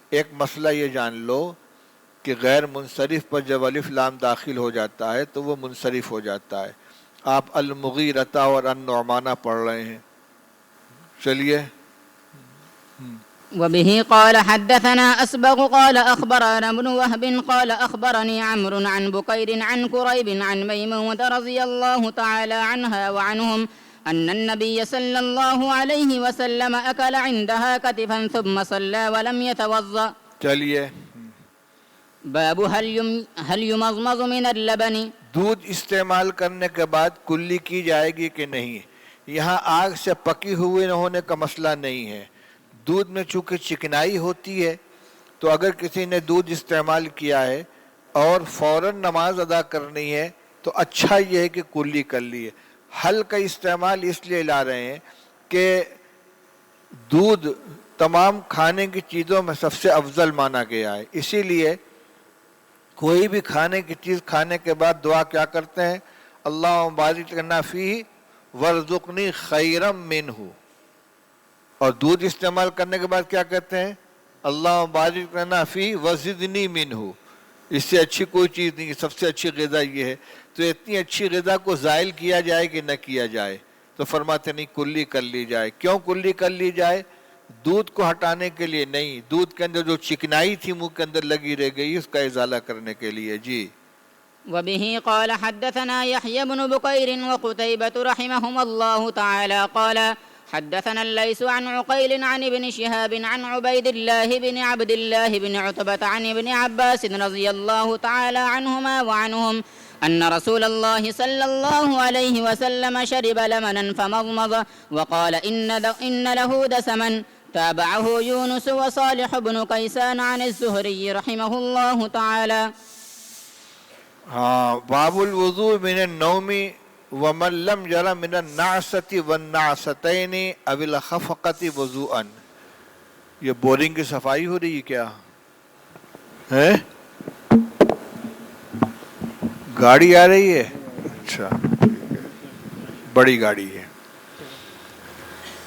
ایک مسئلہ یہ جان لو کہ غیر منصرف پر جب الف لام داخل ہو جاتا ہے تو وہ منصرف ہو جاتا ہے. آپ المغیرۃ اور النعمانہ پڑھ رہے ہیں. چلیے. وبه قال حدثنا أسبغ قال أخبرنا ابن وهب قال أخبرني عمرو عن بكير عن كريب عن ميمونة رضي الله تعالى عنها وعنهم أن النبي صلى الله عليه وسلم أكل عندها كتفا ثم صلى ولم يتوضأ. چلیے. باب هل يمضمض من اللبن. دودھ استعمال کرنے کے بعد کلی کی جائے گی کہ نہیں. یہاں آگ سے پکی ہوئے نہ ہونے کا مسئلہ نہیں ہے. دودھ میں چونکہ چکنائی ہوتی ہے تو اگر کسی نے دودھ استعمال کیا ہے اور فوراً نماز ادا کرنی ہے تو اچھا یہ ہے کہ کلی کر لیے. حل کا استعمال اس لیے لا رہے ہیں کہ دودھ تمام کھانے کی چیزوں میں سب سے افضل مانا گیا ہے. اسی لیے کوئی بھی کھانے کی چیز کھانے کے بعد دعا کیا کرتے ہیں؟ اللہم بارک لنا فیہ وارزقنی خیرا منہ. اور دودھ استعمال کرنے کے بعد کیا کہتے ہیں؟ اللہم بارک لنا فیہ وزدنی منہ. اس سے اچھی کوئی چیز نہیں، سب سے اچھی غذا یہ ہے. تو اتنی اچھی غذا کو زائل کیا جائے کہ نہ کیا جائے؟ تو فرماتے نہیں کلی کر لی جائے. کیوں کلی کر لی جائے؟ دودھ کو ہٹانے کے لیے نہیں، دودھ کے اندر جو چکنائی تھی منہ کے اندر لگی رہ گئی اس کا ازالہ کرنے کے لیے. جی. وبه قال حدثنا يحيى بن بكير وقتيبة رحمهم الله تعالى قال حدثنا الليث عن عقيل عن ابن شهاب عن عبيد الله بن عبد الله بن عتبة عن ابن عباس رضي الله تعالى عنهما وعنهم أن رسول الله صلى الله عليه وسلم شرب لمنا فمضمض وقال إن له دسما. تابعه يونس وصالح بن كيسان عن الزهري رحمه الله تعالى. باب الوضوء من النوم ومن لم ير من النعسة والنعستين او الخفقة وضوءا. یہ بورنگ کی صفائی ہو رہی ہے کیا ہے؟ گاڑی آ رہی ہے؟ اچھا، بڑی گاڑی ہے.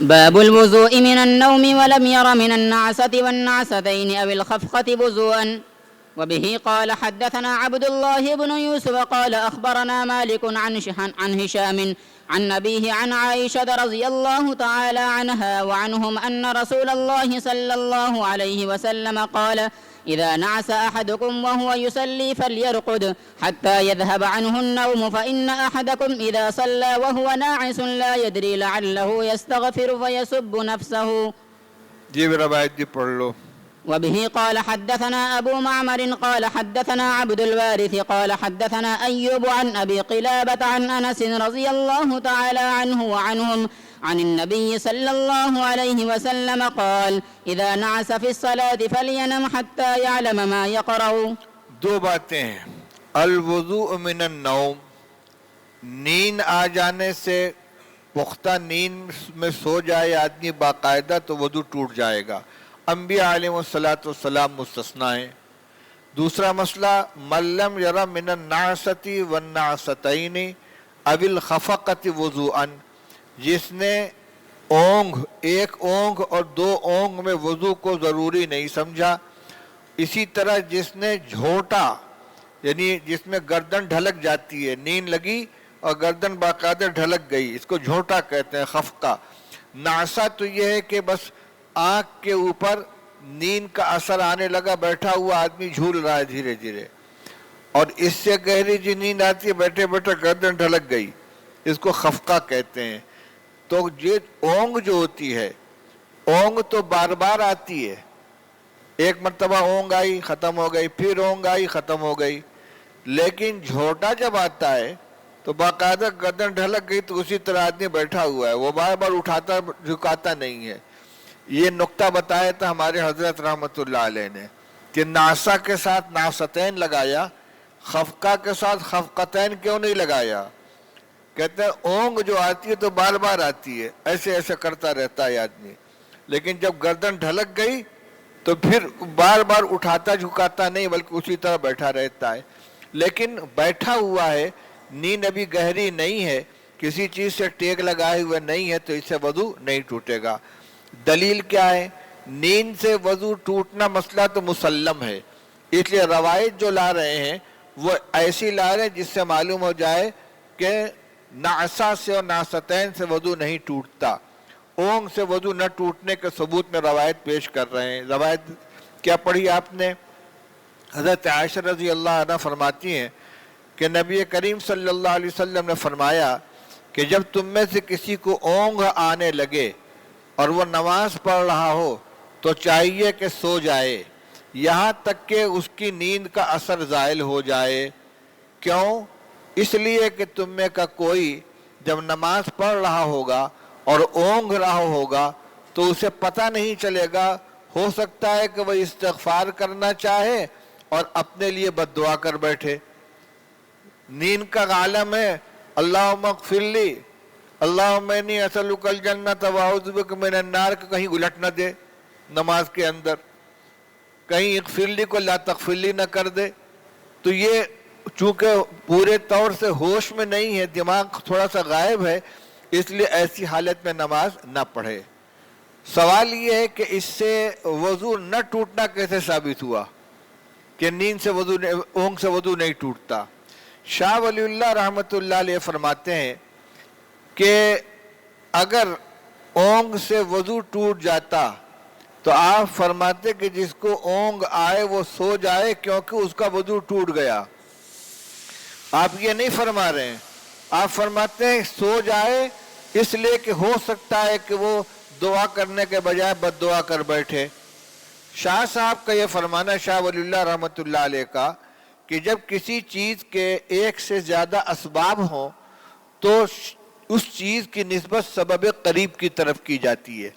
باب الوضوء من النوم ولم ير من النعسة والنعستين أو الخفقة وضوءا. وبه قال حدثنا عبد الله بن يوسف قال أخبرنا مالك عن هشام عن أبيه عن عائشة رضي الله تعالى عنها وعنهم أن رسول الله صلى الله عليه وسلم قال إذا نعس أحدكم وهو يصلي فليرقد حتى يذهب عنه النوم فإن أحدكم إذا صلى وهو ناعس لا يدري لعله يستغفر فيسب نفسه. جی روایت جی پڑھ لو. وبه قال حدثنا أبو معمر قال حدثنا عبد الوارث قال حدثنا أيوب عن أبي قلابة عن أنس رضي الله تعالى عنه وعنهم عن النبي صلى الله عليه وسلم قال إذا نعس في الصلاة فلينم حتى يعلم ما يقرأ. دو باتیں ہیں. الوضوء من النوم، نیند آ جانے سے، پختہ نیند میں سو جائے آدمی باقاعدہ تو وضو ٹوٹ جائے گا. انبیاء علیہ الصلاۃ والسلام مستثنیٰ ہیں. دوسرا مسئلہ من لم یرى من النعسۃ والنعستین او الخفقۃ وضوءا، جس نے اونگھ، ایک اونگھ اور دو اونگھ میں وضو کو ضروری نہیں سمجھا. اسی طرح جس نے جھوٹا، یعنی جس میں گردن ڈھلک جاتی ہے، نیند لگی اور گردن باقاعدہ ڈھلک گئی، اس کو جھوٹا کہتے ہیں، خفقہ. نعسہ تو یہ ہے کہ بس آنکھ کے اوپر نیند کا اثر آنے لگا، بیٹھا ہوا آدمی جھول رہا ہے دھیرے دھیرے، اور اس سے گہری جو نیند آتی ہے بیٹھے بیٹھے گردن ڈھلک گئی، اس کو خفقہ کہتے ہیں. تو یہ اونگ جو ہوتی ہے، اونگ تو بار بار آتی ہے، ایک مرتبہ اونگ آئی ختم ہو گئی، پھر اونگ آئی ختم ہو گئی. لیکن جھوٹا جب آتا ہے تو باقاعدہ گردن ڈھلک گئی تو اسی طرح آدمی بیٹھا ہوا ہے، وہ بار بار اٹھاتا جھکاتا نہیں ہے. یہ نقطہ بتایا تھا ہمارے حضرت رحمۃ اللہ علیہ نے کہ ناسا کے ساتھ ناستین لگایا، خفقہ کے ساتھ خفقتین کیوں نہیں لگایا؟ کہتے ہیں اونگ جو آتی ہے تو بار بار آتی ہے، ایسے ایسے کرتا رہتا ہے آدمی، لیکن جب گردن ڈھلک گئی تو پھر بار بار اٹھاتا جھکاتا نہیں بلکہ اسی طرح بیٹھا رہتا ہے. لیکن بیٹھا ہوا ہے، نیند ابھی گہری نہیں ہے، کسی چیز سے ٹیک لگائے ہوئے نہیں ہے، تو اس سے وضو نہیں ٹوٹے گا. دلیل کیا ہے؟ نیند سے وضو ٹوٹنا مسئلہ تو مسلم ہے، اس لیے روایت جو لا رہے ہیں وہ ایسی لا رہے ہیں جس سے معلوم ہو جائے کہ نعسہ سے اور نعستین سے وضو نہیں ٹوٹتا. اونگ سے وضو نہ ٹوٹنے کے ثبوت میں روایت پیش کر رہے ہیں. روایت کیا پڑھی آپ نے؟ حضرت عائشہ رضی اللہ عنہ فرماتی ہیں کہ نبی کریم صلی اللہ علیہ وسلم نے فرمایا کہ جب تم میں سے کسی کو اونگ آنے لگے اور وہ نماز پڑھ رہا ہو تو چاہیے کہ سو جائے یہاں تک کہ اس کی نیند کا اثر زائل ہو جائے. کیوں؟ اس لیے کہ تم میں کا کوئی جب نماز پڑھ رہا ہوگا اور اونگ رہا ہوگا تو اسے پتہ نہیں چلے گا، ہو سکتا ہے کہ وہ استغفار کرنا چاہے اور اپنے لیے بد دعا کر بیٹھے. نیند کا عالم ہے، اللہم اغفر لی، اللہم انی اسألک الجنۃ واعوذ بک من النار، کہیں الٹ نہ دے نماز کے اندر، کہیں اغفر لی کو لا تغفر لی نہ کر دے. تو یہ چونکہ پورے طور سے ہوش میں نہیں ہے، دماغ تھوڑا سا غائب ہے، اس لیے ایسی حالت میں نماز نہ پڑھے. سوال یہ ہے کہ اس سے وضو نہ ٹوٹنا کیسے ثابت ہوا کہ نیند سے وضو، اونگ سے وضو نہیں ٹوٹتا؟ شاہ ولی اللہ رحمۃ اللہ علیہ فرماتے ہیں کہ اگر اونگ سے وضو ٹوٹ جاتا تو آپ فرماتے کہ جس کو اونگ آئے وہ سو جائے کیونکہ اس کا وضو ٹوٹ گیا. آپ یہ نہیں فرما رہے ہیں، آپ فرماتے ہیں سو جائے اس لیے کہ ہو سکتا ہے کہ وہ دعا کرنے کے بجائے بد دعا کر بیٹھے. شاہ صاحب کا یہ فرمانا، شاہ ولی اللہ رحمۃ اللہ علیہ کا، کہ جب کسی چیز کے ایک سے زیادہ اسباب ہوں تو اس چیز کی نسبت سبب قریب کی طرف کی جاتی ہے،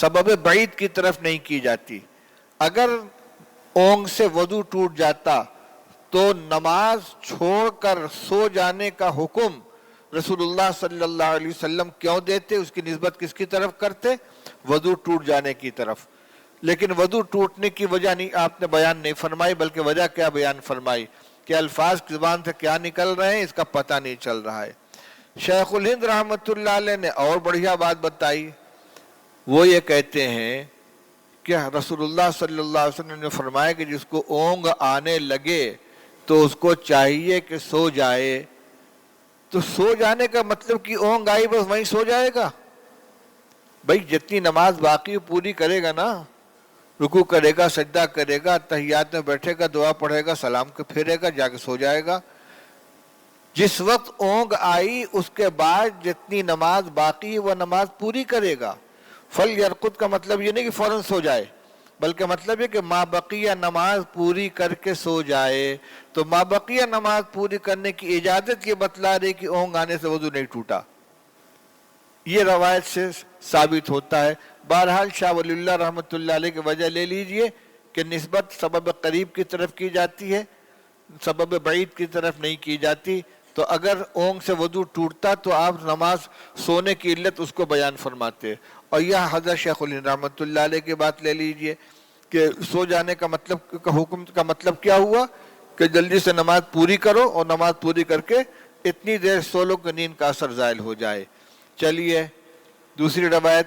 سبب بعید کی طرف نہیں کی جاتی. اگر اونگ سے وضو ٹوٹ جاتا تو نماز چھوڑ کر سو جانے کا حکم رسول اللہ صلی اللہ علیہ وسلم کیوں دیتے؟ اس کی نسبت کس کی طرف کرتے؟ وضو ٹوٹ جانے کی طرف. لیکن وضو ٹوٹنے کی وجہ نہیں آپ نے بیان نہیں فرمائی، بلکہ وجہ کیا بیان فرمائی کہ الفاظ کی زبان سے کیا نکل رہے ہیں اس کا پتہ نہیں چل رہا ہے۔ شیخ الہند رحمۃ اللہ علیہ نے اور بڑھیا بات بتائی، وہ یہ کہتے ہیں کہ رسول اللہ صلی اللہ علیہ وسلم نے فرمایا کہ جس کو اونگ آنے لگے تو اس کو چاہیے کہ سو جائے۔ تو سو جانے کا مطلب کہ اونگ آئی بس وہیں سو جائے گا؟ بھائی جتنی نماز باقی پوری کرے گا نا، رکوع کرے گا، سجدہ کرے گا، تحیات میں بیٹھے گا، دعا پڑھے گا، سلام کے پھیرے گا، جا کے سو جائے گا۔ جس وقت اونگ آئی اس کے بعد جتنی نماز باقی وہ نماز پوری کرے گا۔ فلیرقد کا مطلب یہ نہیں کہ فوراً سو جائے، بلکہ مطلب یہ کہ ما بقیہ نماز پوری کر کے سو جائے۔ تو ما بقیہ نماز پوری کرنے کی اجازت یہ بتلا رہی کہ اونگ آنے سے وضو نہیں ٹوٹا، یہ روایت سے ثابت ہوتا ہے۔ بہرحال شاہ ولی اللہ رحمۃ اللہ علیہ کی وجہ لے لیجئے کہ نسبت سبب قریب کی طرف کی جاتی ہے، سبب بعید کی طرف نہیں کی جاتی۔ تو اگر اونگ سے وضو ٹوٹتا تو آپ نماز سونے کی علت اس کو بیان فرماتے، اور یہ حضرت شیخ الہند رحمۃ اللہ علیہ کی بات لے لیجئے کہ سو جانے کا مطلب کا حکم کا مطلب کیا ہوا کہ جلدی سے نماز پوری کرو، اور نماز پوری کر کے اتنی دیر سو لو کہ نیند کا اثر زائل ہو جائے۔ چلیے دوسری روایت،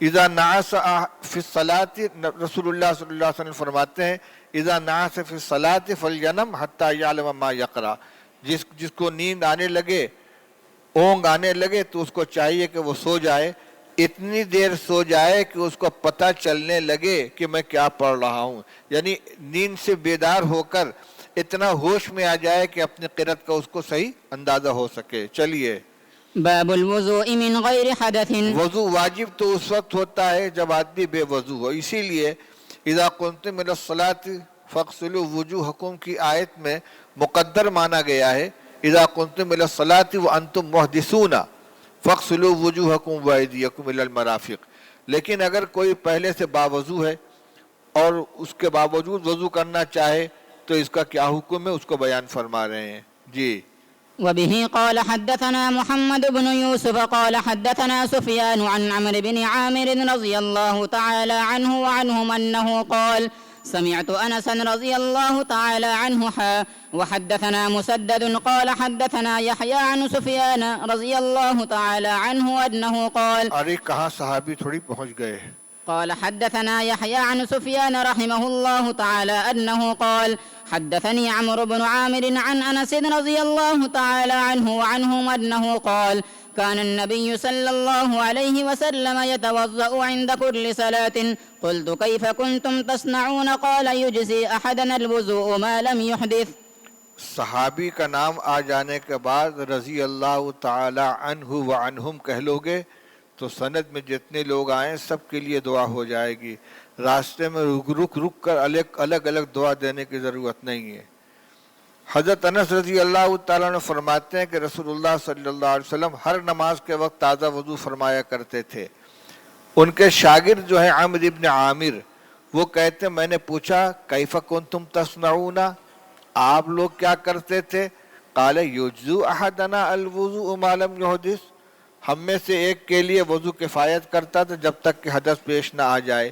اذا نعس فی الصلاۃ، رسول اللہ صلی اللہ علیہ وسلم فرماتے ہیں اذا نعس فی الصلاۃ فلینم حتی یعلم ما یقرأ، جس کو نیند آنے لگے، اونگ آنے لگے تو اس کو چاہیے کہ وہ سو جائے، اتنی دیر سو جائے کہ اس کو پتہ چلنے لگے کہ میں کیا پڑھ رہا ہوں، یعنی نیند سے بیدار ہو کر اتنا ہوش میں آ جائے کہ اپنی قرأت کا اس کو صحیح اندازہ ہو سکے۔ چلیے باب الوضوء من غیر حدث۔ وضو واجب تو اس وقت ہوتا ہے جب آدمی بے وضو ہو، اسی لیے اذا قمتم الی الصلاۃ فاغسلوا وجوہکم کی آیت میں مقدر مانا گیا ہے اذا قمتم الی الصلاۃ وانتم محدثون فاغسلوا وجوہکم وایدیکم الی المرافق، لیکن اگر کوئی پہلے سے باوضو ہے اور اس کے باوجود وضو کرنا چاہے تو اس کا کیا حکم ہے اس کو بیان فرما رہے ہیں۔ جی وبه قال حدثنا محمد بن يوسف قال حدثنا سفيان عن عمرو بن عامر رضي الله تعالى عنه وعنهم أنه قال سمعت أنسا رضي الله تعالى عنه وحدثنا مسدد قال حدثنا يحيى عن سفيان رضي الله تعالى عنه أنه قال، ارے کہاں صحابی تھوڑی پہنچ گئے۔ قال حدثنا يحيى عن سفيان رحمه الله تعالى أنه قال حدثني عمرو بن عامر عن أنس رضي الله تعالى عنه وعنهم أنه قال كان النبي صلى الله عليه وسلم يتوضأ عند كل صلاة قلت كيف كنتم تصنعون قال يجزي أحدنا الوضوء ما لم يحدث۔ صحابی کا نام آ جانے کے بعد رضی اللہ تعالی عنہ وعنہم کہہ لو گے تو سند میں جتنے لوگ آئیں سب کے لیے دعا ہو جائے گی، راستے میں رک کر الگ الگ دعا دینے کی ضرورت نہیں ہے۔ حضرت انس رضی اللہ تعالیٰ نے فرماتے ہیں کہ رسول اللہ صلی اللہ علیہ وسلم ہر نماز کے وقت تازہ وضو فرمایا کرتے تھے۔ ان کے شاگرد جو ہے عمرو ابن عامر، وہ کہتے ہیں میں نے پوچھا کیف کنتم تصنعون، آپ لوگ کیا کرتے تھے؟ قال یجزو احدنا الوضوء ما لم یحدث، ہم میں سے ایک کے لیے وضو کفایت کرتا تھا جب تک کہ حدث پیش نہ آ جائے۔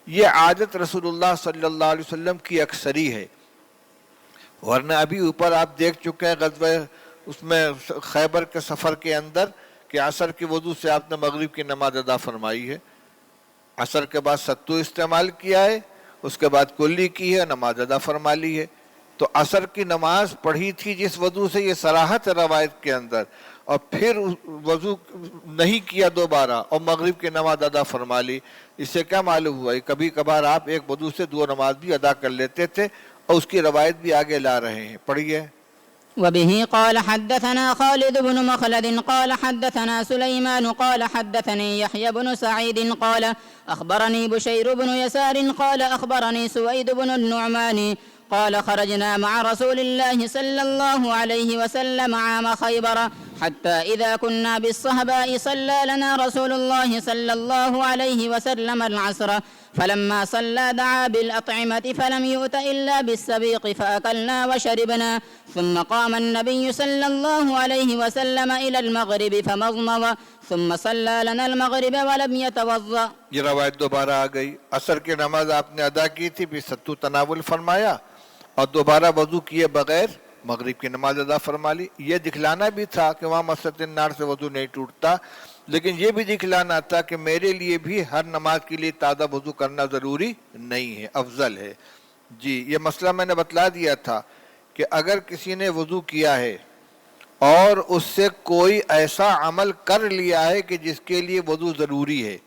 یہ عادت رسول اللہ صلی اللہ علیہ وسلم کی اکثری ہے، ورنہ ابھی اوپر آپ دیکھ چکے ہیں غزوہ اس میں خیبر کے سفر کے اندر کہ عصر کی وضو سے آپ نے مغرب کی نماز ادا فرمائی ہے، عصر کے بعد ستو استعمال کیا ہے، اس کے بعد کلی کی ہے، نماز ادا فرما لی ہے۔ تو عصر کی نماز پڑھی تھی جس وضو سے، یہ صراحت روایت کے اندر، اور پھر وضو نہیں کیا دوبارہ اور مغرب کی نماز ادا فرما لی۔ اس سے کیا معلوم ہوا؟ کبھی کبھار آپ ایک وضو سے دو نماز بھی ادا کر لیتے تھے، اور اس کی روایت بھی آگے لا رہے ہیں، پڑھیے۔ وبه قال حدثنا خالد بن مخلد قال حدثنا سليمان قال حدثني يحيى بن سعيد قال أخبرني بشير بن يسار قال أخبرني سويد بن النعمان قال خرجنا مع رسول الله صلى الله عليه وسلم عام خيبر حتى إذا كنا بالصهباء صلى لنا رسول الله صلى الله عليه وسلم العصر فلما صلى دعا بالأطعمة فلم يؤت إلا بالسبيق فأكلنا وشربنا ثم قام النبي صلى الله عليه وسلم إلى المغرب فمضمض ثم صلى لنا المغرب ولم يتوضأ۔ یہ روایت دوبارہ آ گئی۔ عصر کی نماز آپ نے ادا کی تھی، پھر ستو تناول فرمایا، اور دوبارہ وضو کیے بغیر مغرب کی نماز ادا فرما لی۔ یہ دکھلانا بھی تھا کہ وہاں مسجد النار سے وضو نہیں ٹوٹتا، لیکن یہ بھی دکھلانا تھا کہ میرے لیے بھی ہر نماز کے لیے تازہ وضو کرنا ضروری نہیں ہے، افضل ہے۔ جی یہ مسئلہ میں نے بتلا دیا تھا کہ اگر کسی نے وضو کیا ہے اور اس سے کوئی ایسا عمل کر لیا ہے کہ جس کے لیے وضو ضروری ہے،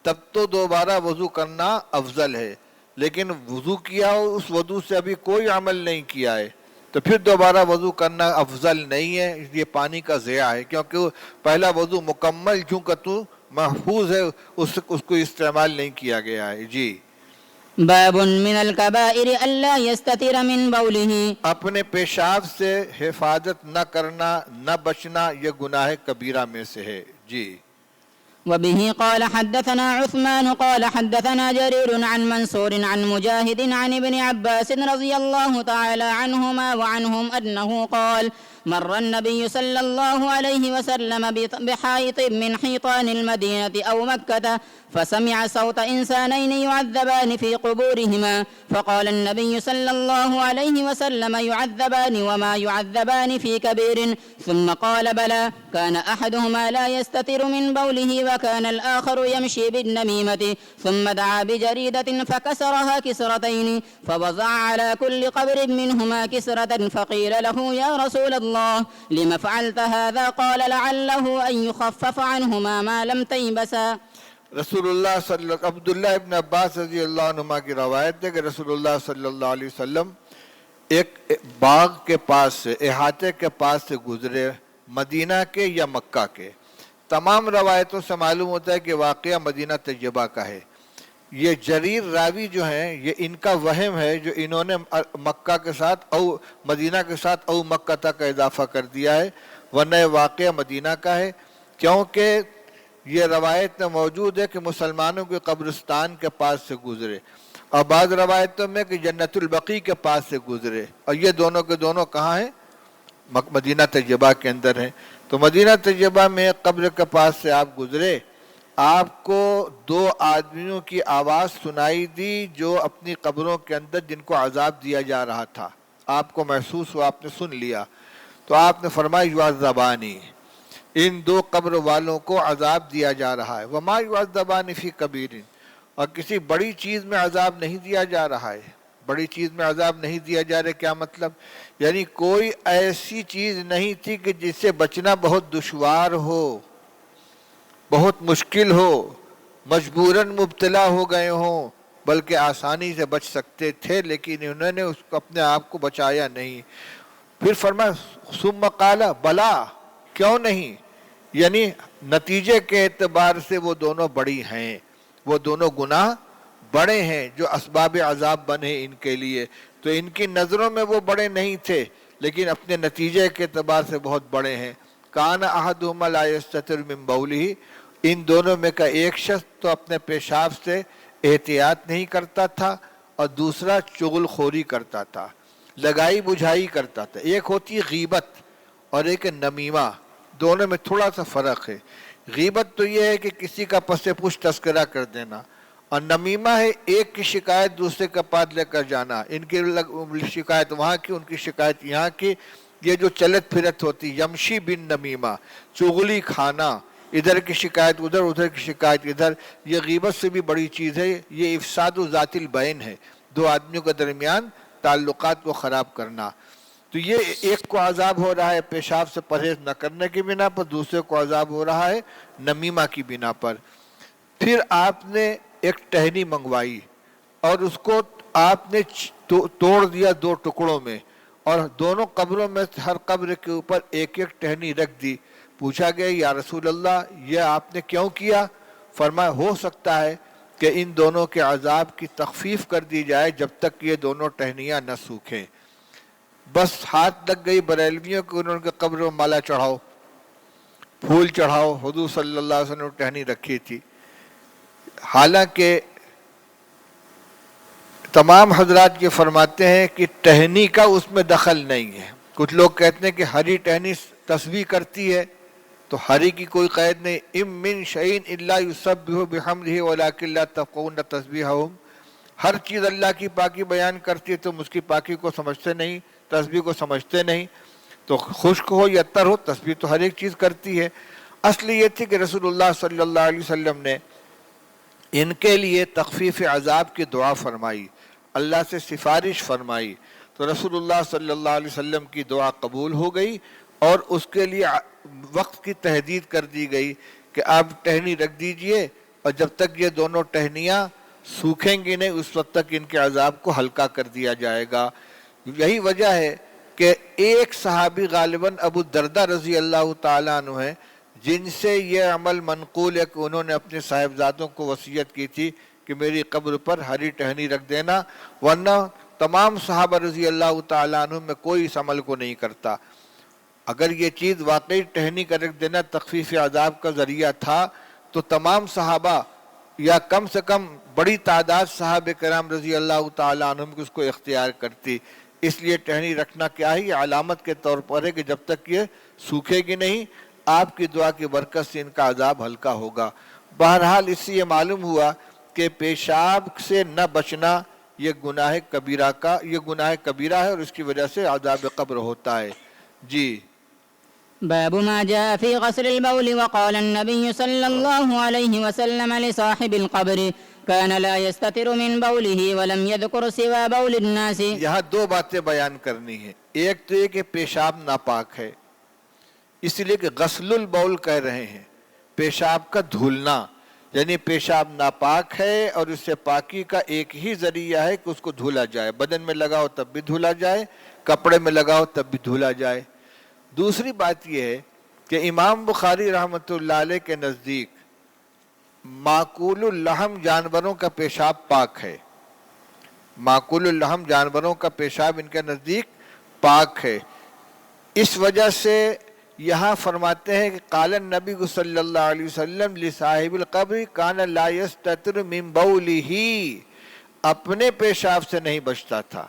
تب تو دوبارہ وضو کرنا افضل ہے، لیکن وضو کیا ہو اس وضو سے ابھی کوئی عمل نہیں کیا ہے تو پھر دوبارہ وضو کرنا افضل نہیں ہے، اس لیے پانی کا ضیاع ہے، کیونکہ پہلا وضو مکمل چونکہ تو محفوظ ہے اس کو استعمال نہیں کیا گیا ہے۔ جی باب من الكبائر الا يستتر من بوله، اپنے پیشاب سے حفاظت نہ کرنا، نہ بچنا، یہ گناہ کبیرہ میں سے ہے۔ جی وبه قال حدثنا عثمان قال حدثنا جرير عن منصور عن مجاهد عن ابن عباس رضي الله تعالى عنهما وعنهم أنه قال مر النبي صلى الله عليه وسلم بحائط من حيطان المدينة أو مكة فسمع صوت إنسانين يعذبان في قبورهما فقال النبي صلى الله عليه وسلم يعذبان وما يعذبان في كبير ثم قال بلى كان أحدهما لا يستتر من بوله وكان الآخر يمشي بالنميمة ثم دعا بجريدة فكسرها كسرتين فوضع على كل قبر منهما كسرة فقيل له يا رسول الله لم فعلت هذا قال لعله أن يخفف عنهما ما لم تيبسا۔ رسول اللہ صلی اللہ عبداللہ ابن عباس رضی اللہ عنہما کی روایت ہے کہ رسول اللہ صلی اللہ علیہ وسلم ایک باغ کے پاس سے، احاطے کے پاس سے گزرے، مدینہ کے یا مکہ کے۔ تمام روایتوں سے معلوم ہوتا ہے کہ واقعہ مدینہ طیبہ کا ہے۔ یہ جریر راوی جو ہیں یہ ان کا وہم ہے جو انہوں نے مکہ کے ساتھ او مدینہ کے ساتھ او مکہ تک کا اضافہ کر دیا ہے، ورنہ یہ واقعہ مدینہ کا ہے، کیونکہ یہ روایت میں موجود ہے کہ مسلمانوں کے قبرستان کے پاس سے گزرے، اور بعض روایتوں میں کہ جنت البقیع کے پاس سے گزرے، اور یہ دونوں کے دونوں کہاں ہیں؟ مدینہ طیبہ کے اندر ہیں۔ تو مدینہ طیبہ میں قبر کے پاس سے آپ گزرے، آپ کو دو آدمیوں کی آواز سنائی دی جو اپنی قبروں کے اندر جن کو عذاب دیا جا رہا تھا، آپ کو محسوس ہوا، آپ نے سن لیا، تو آپ نے فرمایا یعذبانی، ان دو قبر والوں کو عذاب دیا جا رہا ہے، وما یعذبان فی کبیر، اور کسی بڑی چیز میں عذاب نہیں دیا جا رہا ہے۔ بڑی چیز میں عذاب نہیں دیا جا رہا، کیا مطلب؟ یعنی کوئی ایسی چیز نہیں تھی کہ جس سے بچنا بہت دشوار ہو، بہت مشکل ہو، مجبوراً مبتلا ہو گئے ہوں، بلکہ آسانی سے بچ سکتے تھے، لیکن انہوں نے اس کو اپنے آپ کو بچایا نہیں۔ پھر فرمایا ثم قال بلا، کیوں نہیں؟ یعنی نتیجے کے اعتبار سے وہ دونوں بڑی ہیں، وہ دونوں گناہ بڑے ہیں جو اسباب عذاب بنے ان کے لیے، تو ان کی نظروں میں وہ بڑے نہیں تھے لیکن اپنے نتیجے کے اعتبار سے بہت بڑے ہیں۔ کان احدہما لا یستتر من بولہ، ان دونوں میں کا ایک شخص تو اپنے پیشاب سے احتیاط نہیں کرتا تھا اور دوسرا چغل خوری کرتا تھا، لگائی بجھائی کرتا تھا۔ ایک ہوتی غیبت اور ایک نمیمہ، دونوں میں تھوڑا سا فرق ہے۔ غیبت تو یہ ہے کہ کسی کا پس پش تذکرہ کر دینا، اور نمیمہ ہے ایک کی شکایت دوسرے کے پاس لے کر جانا، ان کی شکایت وہاں کی، ان کی شکایت یہاں کی، یہ جو چلت پھرت ہوتی، یمشی بن نمیمہ، چغلی کھانا، ادھر کی شکایت ادھر، ادھر کی شکایت ادھر، یہ غیبت سے بھی بڑی چیز ہے۔ یہ افساد ذات البین ہے، دو آدمیوں کے درمیان تعلقات کو خراب کرنا۔ تو یہ ایک کو عذاب ہو رہا ہے پیشاب سے پرہیز نہ کرنے کی بنا پر، دوسرے کو عذاب ہو رہا ہے نمیمہ کی بنا پر۔ پھر آپ نے ایک ٹہنی منگوائی اور اس کو آپ نے توڑ دیا دو ٹکڑوں میں، اور دونوں قبروں میں ہر قبر کے اوپر ایک ایک ٹہنی رکھ دی۔ پوچھا گیا یا رسول اللہ یہ آپ نے کیوں کیا؟ فرمایا ہو سکتا ہے کہ ان دونوں کے عذاب کی تخفیف کر دی جائے جب تک یہ دونوں ٹہنیاں نہ سوکھیں۔ بس ہاتھ لگ گئی بریلویوں کو، انہوں نے قبر میں مالا چڑھاؤ، پھول چڑھاؤ، حضور صلی اللہ علیہ وسلم نے ٹہنی رکھی تھی۔ حالانکہ تمام حضرات یہ فرماتے ہیں کہ ٹہنی کا اس میں دخل نہیں ہے۔ کچھ لوگ کہتے ہیں کہ ہری ٹہنی تسبیح کرتی ہے، تو ہری کی کوئی قید نہیں۔ ام من شیء الا یسبح بحمدہ ولکن لا تفقہون تسبیحہم، ہر چیز اللہ کی پاکی بیان کرتی ہے تو اس کی پاکی کو سمجھتے نہیں، تسبیح کو سمجھتے نہیں. تو خشک ہو یا تر ہو تسبیح تو ہر ایک چیز کرتی ہے. اصل یہ تھی کہ رسول اللہ صلی اللہ علیہ وسلم نے ان کے لیے تخفیف عذاب کی دعا فرمائی، اللہ سے سفارش فرمائی. تو رسول اللہ صلی اللہ علیہ وسلم کی دعا قبول ہو گئی اور اس کے لیے وقت کی تحدید کر دی گئی کہ آپ ٹہنی رکھ دیجئے، اور جب تک یہ دونوں ٹہنیاں سوکھیں گی نہیں اس وقت تک ان کے عذاب کو ہلکا کر دیا جائے گا. یہی وجہ ہے کہ ایک صحابی غالباً ابو الدرداء رضی اللہ تعالیٰ عنہ ہیں جن سے یہ عمل منقول ہے کہ انہوں نے اپنے صاحبزادوں کو وصیت کی تھی کہ میری قبر پر ہری ٹہنی رکھ دینا، ورنہ تمام صحابہ رضی اللہ تعالیٰ عنہ میں کوئی اس عمل کو نہیں کرتا. اگر یہ چیز واقعی ٹہنی کا رکھ دینا تخفیف عذاب کا ذریعہ تھا تو تمام صحابہ یا کم سے کم بڑی تعداد صحابہ کرام رضی اللہ تعالیٰ عنہ اس کو اختیار کرتی. اس لیے ٹہنی رکھنا کیا ہے، یہ علامت کے طور پر ہے کہ جب تک یہ سوکھے گی نہیں آپ کی دعا کی برکت سے ان کا عذاب ہلکا ہوگا. بہرحال اس سے یہ معلوم ہوا کہ پیشاب سے نہ بچنا یہ گناہ کبیرہ ہے اور اس کی وجہ سے عذاب قبر ہوتا ہے. جی. باب ما جاء في غسل البول. وقال النبي صلى الله عليه وسلم لصاحب القبر كان لا يستتر من بوله ولم يذكر سوى بول الناس. یہاں دو باتیں بیان کرنی ہیں. ایک تو یہ کہ پیشاب ناپاک ہے، اس لیے کہ غسل البول کہہ رہے ہیں، پیشاب کا دھلنا، یعنی پیشاب ناپاک ہے اور اس سے پاکی کا ایک ہی ذریعہ ہے کہ اس کو دھولا جائے. بدن میں لگاؤ تب بھی دھولا جائے، کپڑے میں لگاؤ تب بھی دھولا جائے. دوسری بات یہ ہے کہ امام بخاری رحمۃ اللہ علیہ کے نزدیک معقول اللحم جانوروں کا پیشاب پاک ہے. معقول اللحم جانوروں کا پیشاب ان کے نزدیک پاک ہے. اس وجہ سے یہاں فرماتے ہیں کہ قال النبی صلی اللہ علیہ وسلم لصاحب القبر کان لا یستتر من بولہ، اپنے پیشاب سے نہیں بچتا تھا،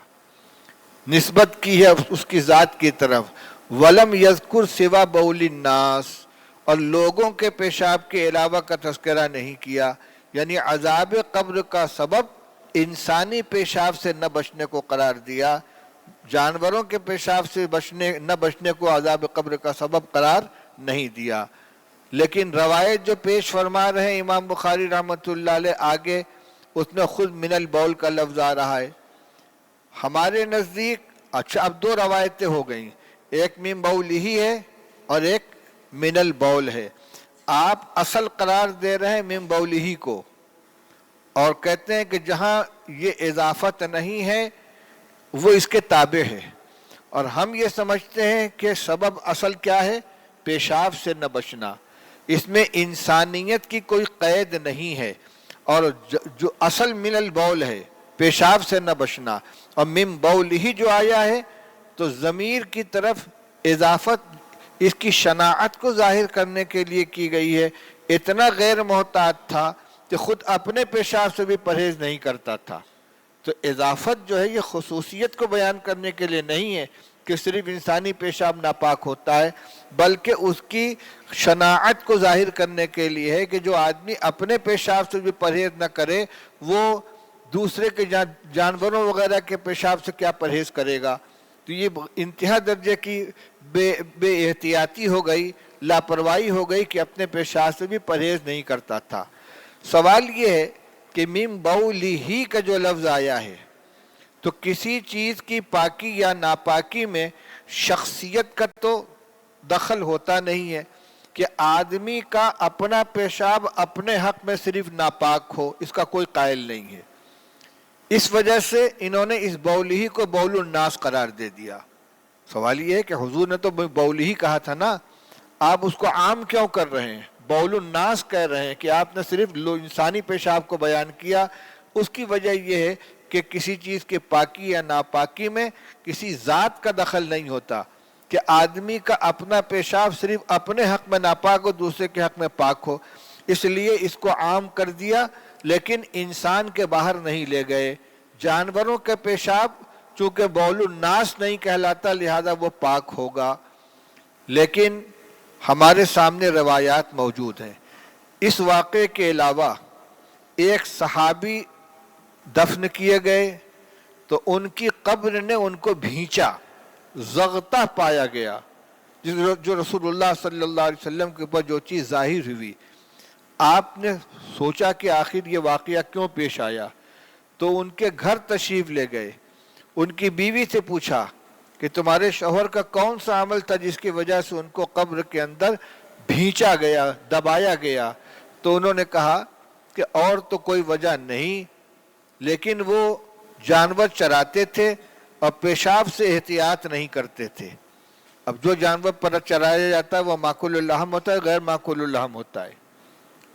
نسبت کی ہے اس کی ذات کی طرف. ولم یذکر سوا بول الناس، اور لوگوں کے پیشاب کے علاوہ کا تذکرہ نہیں کیا. یعنی عذاب قبر کا سبب انسانی پیشاب سے نہ بچنے کو قرار دیا، جانوروں کے پیشاب سے نہ بچنے کو عذاب قبر کا سبب قرار نہیں دیا. لیکن روایت جو پیش فرما رہے ہیں امام بخاری رحمۃ اللہ علیہ آگے، اس میں خود من البول کا لفظ آ رہا ہے. ہمارے نزدیک اچھا اب دو روایتیں ہو گئیں، ایک من بول ہی ہے اور ایک من البول ہے. آپ اصل قرار دے رہے ہیں من بول ہی کو اور کہتے ہیں کہ جہاں یہ اضافت نہیں ہے وہ اس کے تابع ہے، اور ہم یہ سمجھتے ہیں کہ سبب اصل کیا ہے، پیشاب سے نہ بچنا. اس میں انسانیت کی کوئی قید نہیں ہے، اور جو اصل من البول ہے پیشاب سے نہ بچنا، اور من بول ہی جو آیا ہے تو ضمیر کی طرف اضافت اس کی شناعت کو ظاہر کرنے کے لیے کی گئی ہے. اتنا غیر محتاط تھا کہ خود اپنے پیشاب سے بھی پرہیز نہیں کرتا تھا. تو اضافت جو ہے یہ خصوصیت کو بیان کرنے کے لیے نہیں ہے کہ صرف انسانی پیشاب ناپاک ہوتا ہے، بلکہ اس کی شناعت کو ظاہر کرنے کے لیے ہے کہ جو آدمی اپنے پیشاب سے بھی پرہیز نہ کرے وہ دوسرے کے جانوروں وغیرہ کے پیشاب سے کیا پرہیز کرے گا. تو یہ انتہا درجے کی بے احتیاطی ہو گئی، لاپرواہی ہو گئی کہ اپنے پیشاب سے بھی پرہیز نہیں کرتا تھا. سوال یہ ہے کہ من بولہ کا جو لفظ آیا ہے تو کسی چیز کی پاکی یا ناپاکی میں شخصیت کا تو دخل ہوتا نہیں ہے کہ آدمی کا اپنا پیشاب اپنے حق میں صرف ناپاک ہو، اس کا کوئی قائل نہیں ہے. اس وجہ سے انہوں نے اس بولہی کو بول الناس قرار دے دیا. سوال یہ ہے کہ حضور نے تو بولہی کہا تھا نا، آپ اس کو عام کیوں کر رہے ہیں، بول الناس کہہ رہے ہیں کہ آپ نے صرف انسانی پیشاب کو بیان کیا. اس کی وجہ یہ ہے کہ کسی چیز کے پاکی یا ناپاکی میں کسی ذات کا دخل نہیں ہوتا کہ آدمی کا اپنا پیشاب صرف اپنے حق میں ناپاک ہو، دوسرے کے حق میں پاک ہو. اس لیے اس کو عام کر دیا، لیکن انسان کے باہر نہیں لے گئے. جانوروں کے پیشاب چونکہ بول الناس نہیں کہلاتا لہذا وہ پاک ہوگا. لیکن ہمارے سامنے روایات موجود ہیں. اس واقعے کے علاوہ ایک صحابی دفن کیے گئے تو ان کی قبر نے ان کو بھینچا، زغتا پایا گیا، جو رسول اللہ صلی اللہ علیہ وسلم کے اوپر جو چیز ظاہر ہوئی۔ آپ نے سوچا کہ آخر یہ واقعہ کیوں پیش آیا، تو ان کے گھر تشریف لے گئے، ان کی بیوی سے پوچھا کہ تمہارے شوہر کا کون سا عمل تھا جس کی وجہ سے ان کو قبر کے اندر بھینچا گیا، دبایا گیا؟ تو انہوں نے کہا کہ اور تو کوئی وجہ نہیں، لیکن وہ جانور چراتے تھے اور پیشاب سے احتیاط نہیں کرتے تھے۔ اب جو جانور پر چرایا جاتا ہے وہ معقول اللحم ہوتا ہے، غیر معقول اللحم ہوتا ہے۔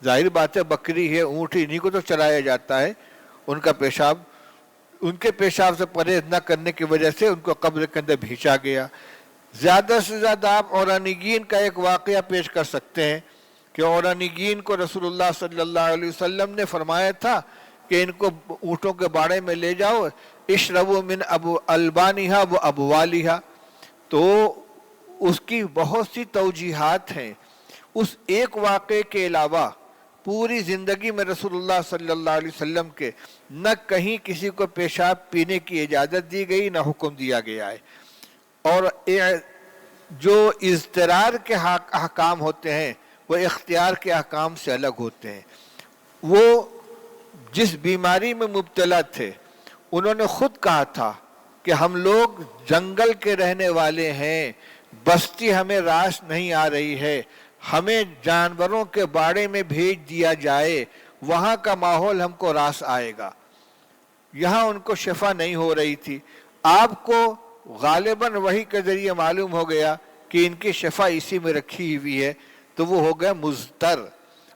ظاہر بات ہے بکری ہے، اونٹ، انہیں کو تو چرایا جاتا ہے، ان کا پیشاب، ان کے پیشاب سے پرہیز نہ کرنے کی وجہ سے ان کو قبر کے اندر بھینچا گیا۔ زیادہ سے زیادہ آپ اورانیگین کا ایک واقعہ پیش کر سکتے ہیں کہ اورانیگین کو رسول اللہ صلی اللہ علیہ وسلم نے فرمایا تھا کہ ان کو اونٹوں کے باڑے میں لے جاؤ، اشربوا من البانہا و ابوالیہا، تو اس کی بہت سی توجیحات ہیں۔ اس ایک واقعے کے علاوہ پوری زندگی میں رسول اللہ صلی اللہ علیہ وسلم کے نہ کہیں کسی کو پیشاب پینے کی اجازت دی گئی، نہ حکم دیا گیا ہے۔ اور جو اضطرار کے احکام ہوتے ہیں وہ اختیار کے احکام سے الگ ہوتے ہیں۔ وہ جس بیماری میں مبتلا تھے انہوں نے خود کہا تھا کہ ہم لوگ جنگل کے رہنے والے ہیں، بستی ہمیں راس نہیں آ رہی ہے، ہمیں جانوروں کے باڑے میں بھیج دیا جائے، وہاں کا ماحول ہم کو راس آئے گا۔ یہاں ان کو شفا نہیں ہو رہی تھی، آپ کو غالباً وحی کے ذریعے معلوم ہو گیا کہ ان کی شفا اسی میں رکھی ہوئی ہے، تو وہ ہو گیا مضطر۔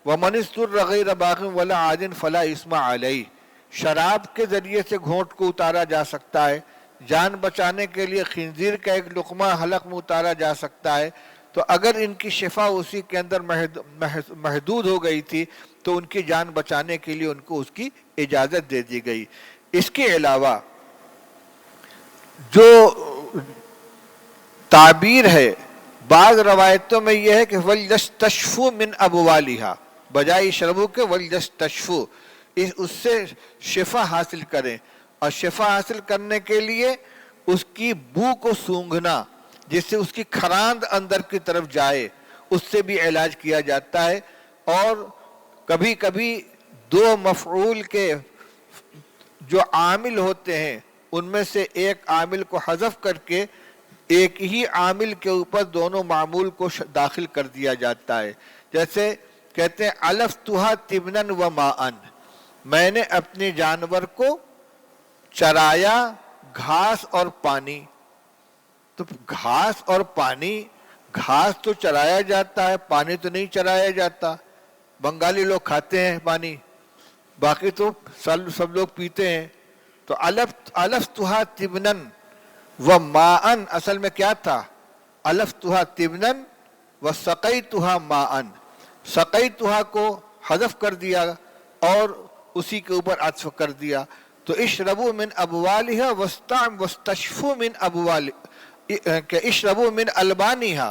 وَمَنِ اضْطُرَّ غَيْرَ بَاغٍ وَلَا عَادٍ فَلَا إِثْمَ عَلَيْهِ، شراب کے ذریعے سے گھونٹ کو اتارا جا سکتا ہے، جان بچانے کے لیے خنزیر کا ایک لقمہ حلق میں اتارا جا سکتا ہے، تو اگر ان کی شفا اسی کے اندر محدود ہو گئی تھی تو ان کی جان بچانے کے لیے ان کو اس کی اجازت دے دی گئی۔ اس کے علاوہ جو تعبیر ہے بعض روایتوں میں یہ ہے کہ وَلْيَسْتَشْفُوا مِنْ أَبْوَالِهَا، بجائے شربو کے وَلْيَسْتَشْفُوا، اس سے شفا حاصل کریں، اور شفا حاصل کرنے کے لیے اس کی بو کو سونگھنا جس سے اس کی کھراند اندر کی طرف جائے، اس سے بھی علاج کیا جاتا ہے۔ اور کبھی کبھی دو مفعول کے جو عامل ہوتے ہیں ان میں سے ایک عامل کو حذف کر کے ایک ہی عامل کے اوپر دونوں معمول کو داخل کر دیا جاتا ہے۔ جیسے کہتے ہیں علفتھا طبنا و ماء، میں نے اپنے جانور کو چرایا گھاس اور پانی۔ تو گھاس اور پانی، گھاس تو چرایا جاتا ہے، پانی تو نہیں چرایا جاتا۔ بنگالی لوگ کھاتے ہیں پانی، باقی تو سب لوگ پیتے ہیں۔ تو علفتھا طبنا و ماء اصل میں کیا تھا؟ علفتھا طبنا و سقیتھا ماء، سقیتھا کو حذف کر دیا اور اسی کے اوپر عطف کر دیا۔ تو اشربوا من ابوالها واستشفوا من کہ اشربوا من البانها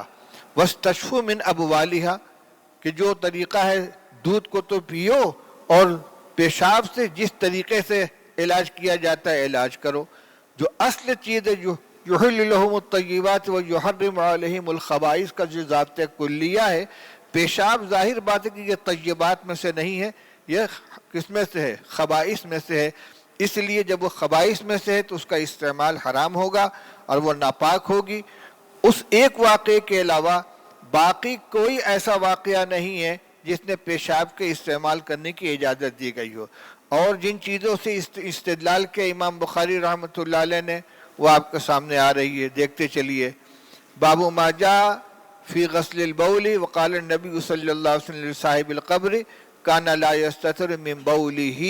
واستشفوا من ابوالها، کہ جو طریقہ ہے دودھ کو تو پیو اور پیشاب سے جس طریقے سے علاج کیا جاتا ہے علاج کرو۔ جو اصل چیز ہے جو یحل لهم الطیبات ویحرم علیہم الخبائث کا جو ضابطہ کلیہ ہے، پیشاب ظاہر بات ہے کہ یہ طیبات میں سے نہیں ہے، یہ کس میں سے ہے؟ خبائث میں سے ہے۔ اس لیے جب وہ خبائث میں سے ہے تو اس کا استعمال حرام ہوگا اور وہ ناپاک ہوگی۔ اس ایک واقعے کے علاوہ باقی کوئی ایسا واقعہ نہیں ہے جس نے پیشاب کے استعمال کرنے کی اجازت دی گئی ہو۔ اور جن چیزوں سے استدلال کے امام بخاری رحمۃ اللہ علیہ نے، وہ آپ کے سامنے آ رہی ہے، دیکھتے چلیے۔ باب ما جاء فی غسل البول وقال النبی صلی اللہ علیہ وسلم لصاحب القبر کانا لا یستتر من بولہ،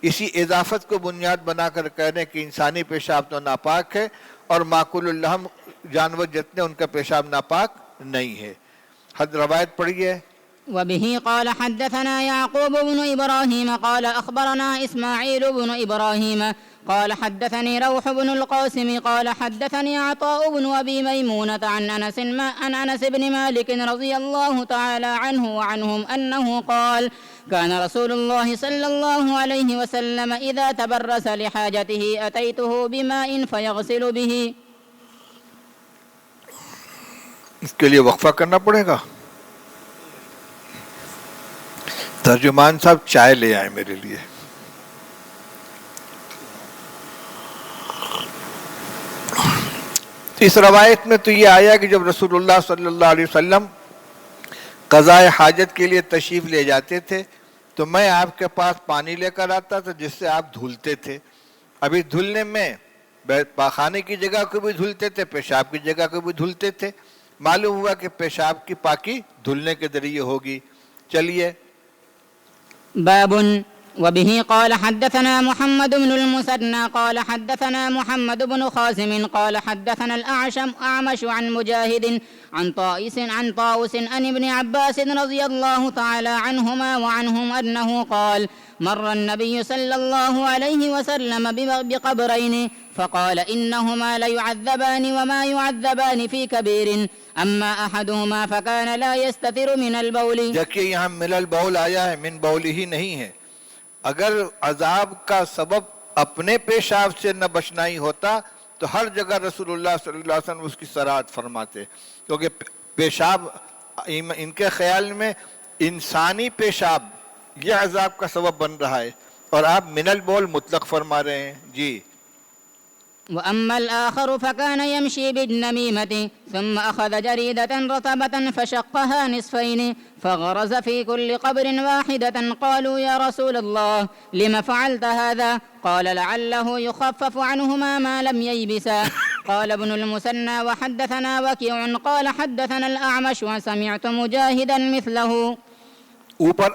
اسی اضافت کو بنیاد بنا کر کہنے کہ انسانی پیشاب تو ناپاک ہے اور معقول اللحم جانور جتنے ان کا پیشاب ناپاک نہیں ہے۔ حد روایت پڑھیے۔ وبه قال حدثنا يعقوب بن إبراهيم قال أخبرنا إسماعيل بن إبراهيم قال حدثني روح بن القاسم قال حدثني عطاء بن أبي ميمونة عن أنس بن مالك رضي الله تعالى عنه وعنهم أنه قال كان رسول الله صلى الله عليه وسلم إذا تبرس لحاجته أتيته بماء فيغسل به. اس کے لیے وقفہ کرنا پڑے گا. ترجمان صاحب چائے لے آئے میرے لیے. اس روایت میں تو یہ آیا کہ جب رسول اللہ صلی اللہ علیہ وسلم قضاء حاجت کے لیے تشریف لے جاتے تھے تو میں آپ کے پاس پانی لے کر آتا تھا جس سے آپ دھلتے تھے. ابھی دھلنے میں پاخانے کی جگہ کو بھی دھلتے تھے, پیشاب کی جگہ کو بھی دھلتے تھے. معلوم ہوا کہ پیشاب کی پاکی دھلنے کے ذریعے ہوگی. چلیے. باب وبه قال حدثنا محمد بن المثنى قال حدثنا محمد بن خازم قال حدثنا الأعمش عن مجاهد عن طاووس عن ابن عباس رضي الله تعالى عنهما وعنهم أنه قال مر النبي صلى الله عليه وسلم بقبرين فقال إنهما ليعذبان وما يعذبان في كبير أما أحدهما فكان لا يستتر من البول. دیکھیے یہاں من البول آیا ہے, من بول ہی نہیں ہے. اگر عذاب کا سبب اپنے پیشاب سے نہ بچنا ہی ہوتا تو ہر جگہ رسول اللہ صلی اللہ علیہ وسلم اس کی صراحت فرماتے, کیونکہ پیشاب ان کے خیال میں انسانی پیشاب یہ عذاب کا سبب بن رہا ہے, اور آپ من البول مطلق فرما رہے ہیں. جی. وأما الآخر فكان يمشي بالنميمة ثم أخذ جريدة رطبة فشقها نصفين فغرز في كل قبر واحدة. قالوا يا رسول الله لم فعلت هذا؟ قال لعله يخفف عنهما ما لم ييبسا. قال ابن المثنى وحدثنا وكيع قال حدثنا الأعمش وسمعت مجاهدا مثله. اوپر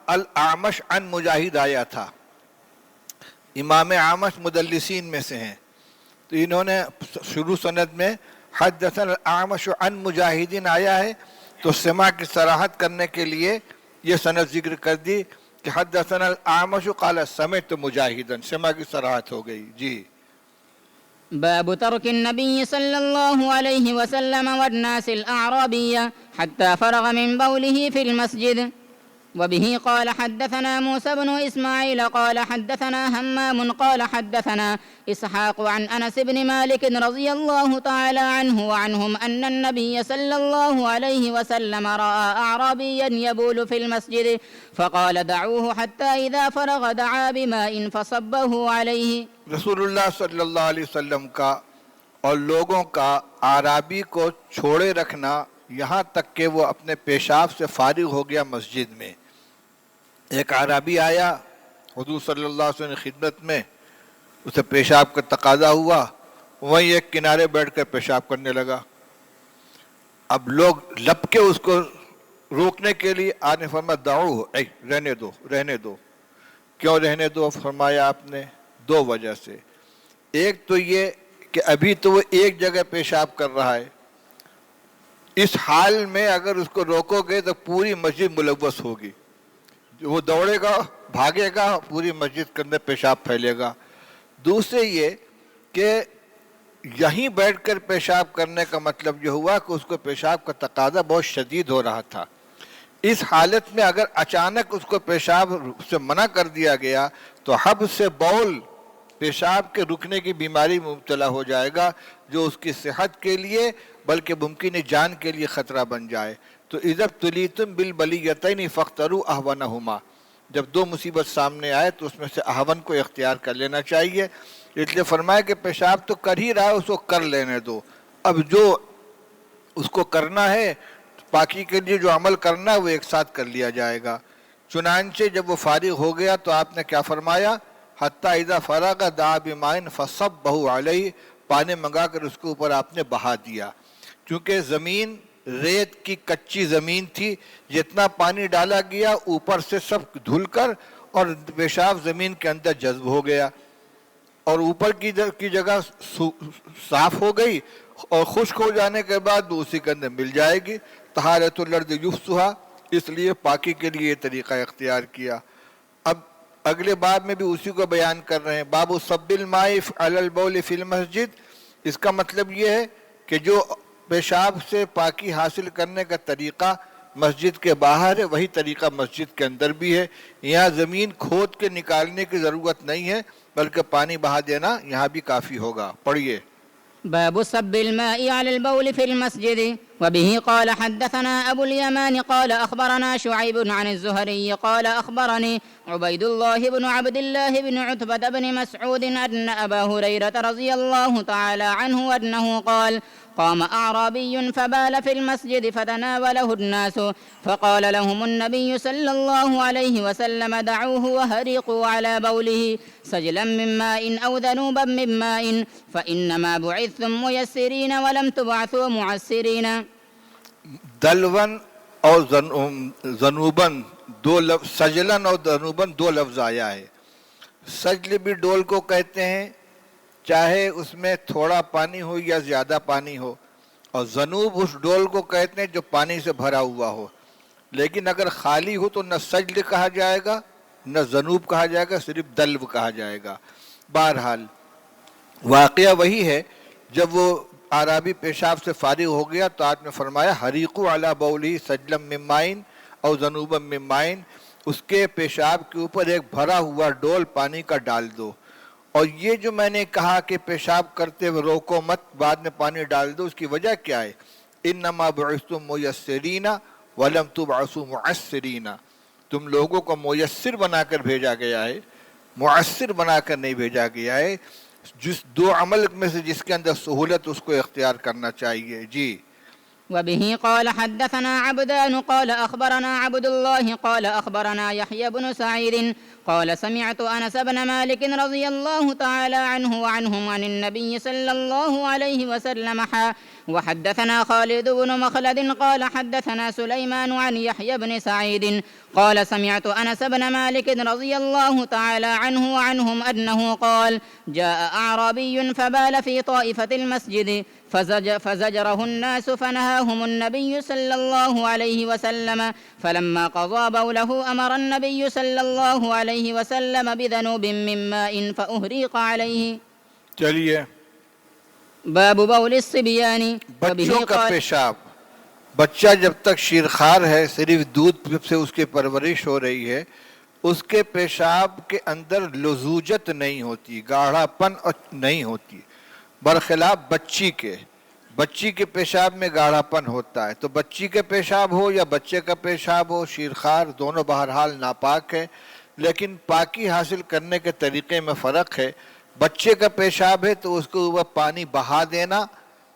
الاعمش عن مجاہد آیا تھا. امام اعمش مدلسین میں سے ہیں, تو انہوں نے شروع سند میں حدثنا الاعمش عن مجاہدین آیا ہے, تو سماع کی صراحت کرنے کے لیے یہ سند ذکر کر دی کہ حدثنا الاعمش قال سمعت مجاہدا, سماع کی صراحت ہو گئی. جی. باب ترك النبي صلى الله عليه وسلم والناس الأعرابية حتى فرغ من بوله في المسجد. وبه قال حدثنا موسى بن إسماعيل قال حدثنا همام قال حدثنا إسحاق عن أنس بن مالك رضي الله تعالى عنه وعنهم أن النبي صلى الله عليه وسلم رأى أعرابيا يبول في المسجد فقال دعوه حتى إذا فرغ دعا بماء فصبه عليه. رسول اللہ صلی اللہ علیہ وسلم کا اور لوگوں کا اعرابی کو چھوڑے رکھنا یہاں تک کہ وہ اپنے پیشاب سے فارغ ہو گیا مسجد میں. ایک اعرابی آیا حضور صلی اللہ علیہ وسلم کی خدمت میں, اسے پیشاب کا تقاضا ہوا, وہیں ایک کنارے بیٹھ کر پیشاب کرنے لگا. اب لوگ لپ کے اس کو روکنے کے لیے آنے فرمایا دعوہ, اے رہنے دو. کیوں رہنے دو؟ فرمایا آپ نے دو وجہ سے. ایک تو یہ کہ ابھی تو وہ ایک جگہ پیشاب کر رہا ہے, اس حال میں اگر اس کو روکو گے تو پوری مسجد ملوث ہوگی, وہ دوڑے گا بھاگے گا, پوری مسجد کے اندر پیشاب پھیلے گا. دوسرے یہ کہ یہیں بیٹھ کر پیشاب کرنے کا مطلب یہ ہوا کہ اس کو پیشاب کا تقاضا بہت شدید ہو رہا تھا. اس حالت میں اگر اچانک اس کو پیشاب سے منع کر دیا گیا تو حب سے بول, پیشاب کے رکنے کی بیماری میں مبتلا ہو جائے گا, جو اس کی صحت کے لیے بلکہ ممکن جان کے لیے خطرہ بن جائے. تو اذا ابتلیتم بالبلیتین فاختروا اہونہما, جب دو مصیبت سامنے آئے تو اس میں سے اہون کو اختیار کر لینا چاہیے. اس لیے فرمایا کہ پیشاب تو کر ہی رہا ہے, اس کو کر لینے دو. اب جو اس کو کرنا ہے پاکی کے لیے جو عمل کرنا ہے وہ ایک ساتھ کر لیا جائے گا. چنانچہ جب وہ فارغ ہو گیا تو آپ نے کیا فرمایا, حتیٰ اذا فرغ دعا بماء فصبہ علیہ, پانی منگا کر اس کے اوپر آپ نے بہا دیا. چونکہ زمین ریت کی کچی زمین تھی, جتنا پانی ڈالا گیا اوپر سے سب دھل کر اور پیشاب زمین کے اندر جذب ہو گیا, اور اوپر کی جگہ صاف ہو گئی, اور خشک ہو جانے کے بعد اسی کے اندر مل جائے گی. طہارت الارض یفسھا, اس لیے پاکی کے لیے یہ طریقہ اختیار کیا. اب اگلے باب میں بھی اسی کو بیان کر رہے ہیں. باب صب الماء علی البول فی المسجد. اس کا مطلب یہ ہے کہ جو پیشاب سے پاکی حاصل کرنے کا طریقہ مسجد کے باہر ہے وہی طریقہ مسجد کے اندر بھی ہے. یہاں زمین کھود کے نکالنے کی ضرورت نہیں ہے بلکہ پانی بہا دینا یہاں بھی کافی ہوگا. پڑھیے. باب صب الماء على البول في المسجد. وبه قال حدثنا أبو اليمان قال أخبرنا شعيب عن الزهري قال أخبرني عبيد الله بن عبد الله بن عتبة بن مسعود أن أبا هريرة رضي الله تعالى عنه أنه قال قام أعرابي فبال في المسجد فتناوله الناس فقال لهم النبي صلى الله عليه وسلم دعوه وهريقوا على بوله سجلا من ماء أو ذنوبا من ماء فإنما بعثتم ميسرين ولم تبعثوا معسرين. دلون اور ذنوبن دو لفظ، سجلن اور ذنوبن دو لفظ آیا ہے. سجل بھی ڈول کو کہتے ہیں چاہے اس میں تھوڑا پانی ہو یا زیادہ پانی ہو، اور ذنوب اس ڈول کو کہتے ہیں جو پانی سے بھرا ہوا ہو. لیکن اگر خالی ہو تو نہ سجل کہا جائے گا نہ ذنوب کہا جائے گا، صرف دلو کہا جائے گا. بہرحال واقعہ وہی ہے، جب وہ اعرابی پیشاب سے فارغ ہو گیا تو آپ نے فرمایا حریقوا علی بولہ سجلا من ماء او ذنوبا من ماء، اس کے پیشاب کے اوپر ایک بھرا ہوا ڈول پانی کا ڈال دو. اور یہ جو میں نے کہا کہ پیشاب کرتے ہوئے روکو مت، بعد میں پانی ڈال دو، اس کی وجہ کیا ہے؟ انما بعثتم میسرین ولم تبعثوا معسرین. تم لوگوں کو میسر بنا کر بھیجا گیا ہے، معسر بنا کر نہیں بھیجا گیا ہے. جس دو عمل میں سے جس کے اندر سہولت اس کو اختیار کرنا چاہیے. جی. وبه قال حدثنا عبدان قال أخبرنا عبد الله قال أخبرنا يحيى بن سعيد قال سمعت أنس بن مالك رضي الله تعالى عنه وعنهم عن النبي صلى الله عليه وسلم وحدثنا خالد بن مخلد قال حدثنا سليمان عن يحيى بن سعيد قال سمعت أنس بن مالك رضي الله تعالى عنه وعنهم أنه قال جاء أعرابي فبال في طائفة المسجد فزجره الناس فنهاهم النبي صلى الله عليه وسلم فلما قضى بوله أمر النبي صلى الله عليه وسلم بذنوب من ماء فأهريق عليه. چلیے. باب بول الصبيان. بچوں کا پیشاب. بچہ جب تک شیرخوار ہے، صرف دودھ سے اس کی پرورش ہو رہی ہے، اس کے پیشاب کے اندر لزوجت نہیں ہوتی، گاڑھا پن نہیں ہوتی، برخلاف بچی کے پیشاب میں گاڑھا پن ہوتا ہے. تو بچی کے پیشاب ہو یا بچے کا پیشاب ہو، شیرخوار دونوں بہرحال ناپاک ہے، لیکن پاکی حاصل کرنے کے طریقے میں فرق ہے. بچے کا پیشاب ہے تو اس کو اوپر پانی بہا دینا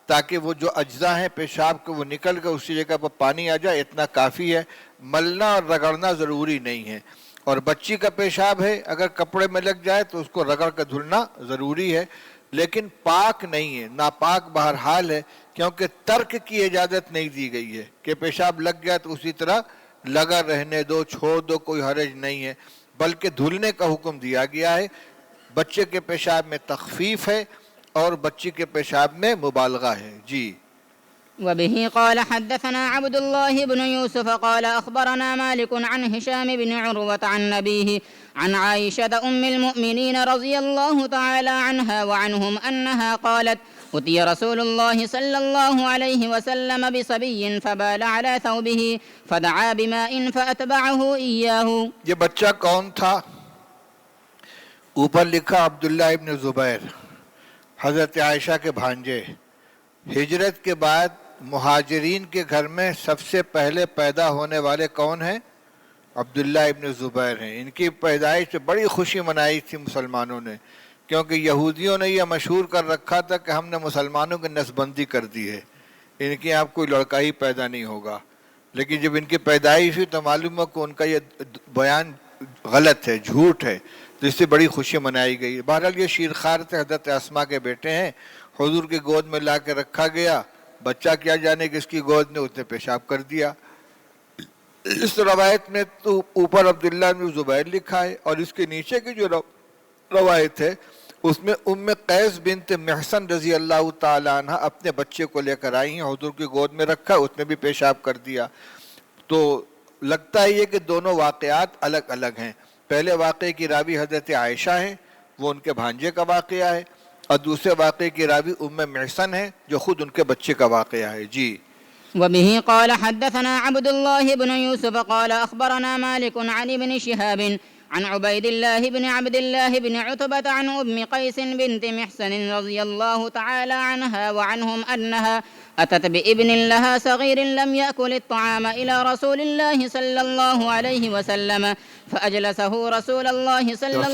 تاکہ وہ جو اجزاء ہیں پیشاب کے وہ نکل کر اسی جگہ پر پانی آ جائے، اتنا کافی ہے. ملنا اور رگڑنا ضروری نہیں ہے. اور بچی کا پیشاب ہے، اگر کپڑے میں لگ جائے تو اس کو رگڑ کر دھلنا ضروری ہے، لیکن پاک نہیں ہے، ناپاک بہرحال ہے، کیونکہ ترک کی اجازت نہیں دی گئی ہے کہ پیشاب لگ گیا تو اسی طرح لگا رہنے دو، چھوڑ دو، کوئی حرج نہیں ہے، بلکہ دھلنے کا حکم دیا گیا ہے. بچے کے پیشاب میں تخفیف ہے اور بچی کے پیشاب میں مبالغہ ہے. جی. وبه قال حدثنا عبد الله بن يوسف قال أخبرنا مالك عن هشام بن عروة عن نبيه عن عائشة أم المؤمنين رضي الله تعالى عنها وعنهم أنها قالت أتي رسول الله صلى الله عليه وسلم بصبي فبال على ثوبه فدعا بماء فأتبعه إياه. یہ بچہ کون تھا؟ اوپر لکھا عبداللہ ابن زبیر، حضرت عائشہ کے بھانجے. ہجرت کے بعد مہاجرین کے گھر میں سب سے پہلے پیدا ہونے والے کون ہیں؟ عبداللہ ابن زبیر ہیں. ان کی پیدائش سے بڑی خوشی منائی تھی مسلمانوں نے، کیونکہ یہودیوں نے یہ مشہور کر رکھا تھا کہ ہم نے مسلمانوں کی نسبندی کر دی ہے، ان کے آپ کوئی لڑکا ہی پیدا نہیں ہوگا. لیکن جب ان کی پیدائش ہوئی تو معلوم ہو کہ ان کا یہ بیان غلط ہے، جھوٹ ہے، تو اس سے بڑی خوشی منائی گئی. بہرحال یہ شیرخوار تھے، حضرت اسماء کے بیٹے ہیں. حضور کی گود میں لا کے رکھا گیا، بچہ کیا جانے کس کی گود نے، اس نے پیشاب کر دیا. اس روایت میں تو اوپر عبداللہ بن زبیر لکھا ہے، اور اس کے نیچے کی جو روایت ہے اس میں ام قیس بنت محسن رضی اللہ تعالی عنہ اپنے بچے کو لے کر آئی ہیں، حضور کی گود میں رکھا، اس نے بھی پیشاب کر دیا. تو لگتا ہے یہ کہ دونوں واقعات الگ الگ ہیں. پہلے واقعے کی راوی حضرت عائشہ ہیں، وہ ان کے بھانجے کا واقعہ ہے، اور دوسرے واقعے کی راوی ام محسن ہے جو خود ان کے بچے کا واقعہ ہے. جی. وبه قال حدثنا عبد الله بن يوسف قال أخبرنا مالك عن ابن شهاب عن عبيد الله بن عبد الله بن عتبة عن أم قيس بنت محسن رضي الله تعالى عنها وعنهم أنها أتت بابن لها صغير لم يأكل الطعام إلى رسول الله صلى الله عليه وسلم فأجلسه رسول الله صلى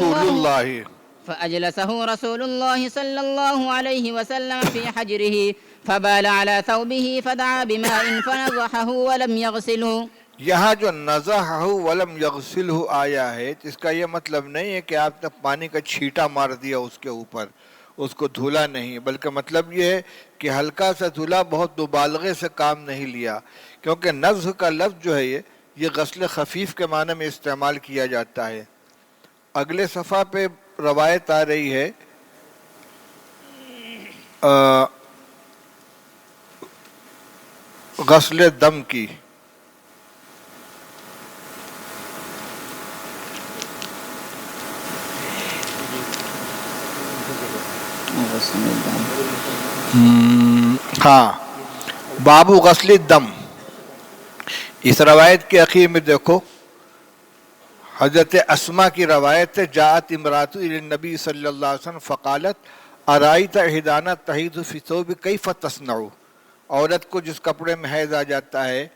الله عليه وسلم في حجره فبال على ثوبه فدعا بماء فنضحه ولم يغسله. یہاں جو نضحہ ولم یغسلہ آیا ہے اس کا یہ مطلب نہیں ہے کہ آپ نے پانی کا چھیٹا مار دیا اس کے اوپر، اس کو دھولا نہیں، بلکہ مطلب یہ ہے کہ ہلکا سا دھلا، بہت مبالغے سے کام نہیں لیا، کیونکہ نضح کا لفظ جو ہے یہ غسل خفیف کے معنی میں استعمال کیا جاتا ہے. اگلے صفحہ پہ روایت آ رہی ہے غسل دم کی. ہاں، بابو غسل الدم. اس روایت کے اخیر میں دیکھو، حضرت اسما کی روایت ہے، جاءت امرأۃ الی النبی صلی اللہ علیہ وسلم فقالت ارائیت احدانا تحیض فی ثوب کیف تصنع. عورت کو جس کپڑے میں حیض آ جاتا ہے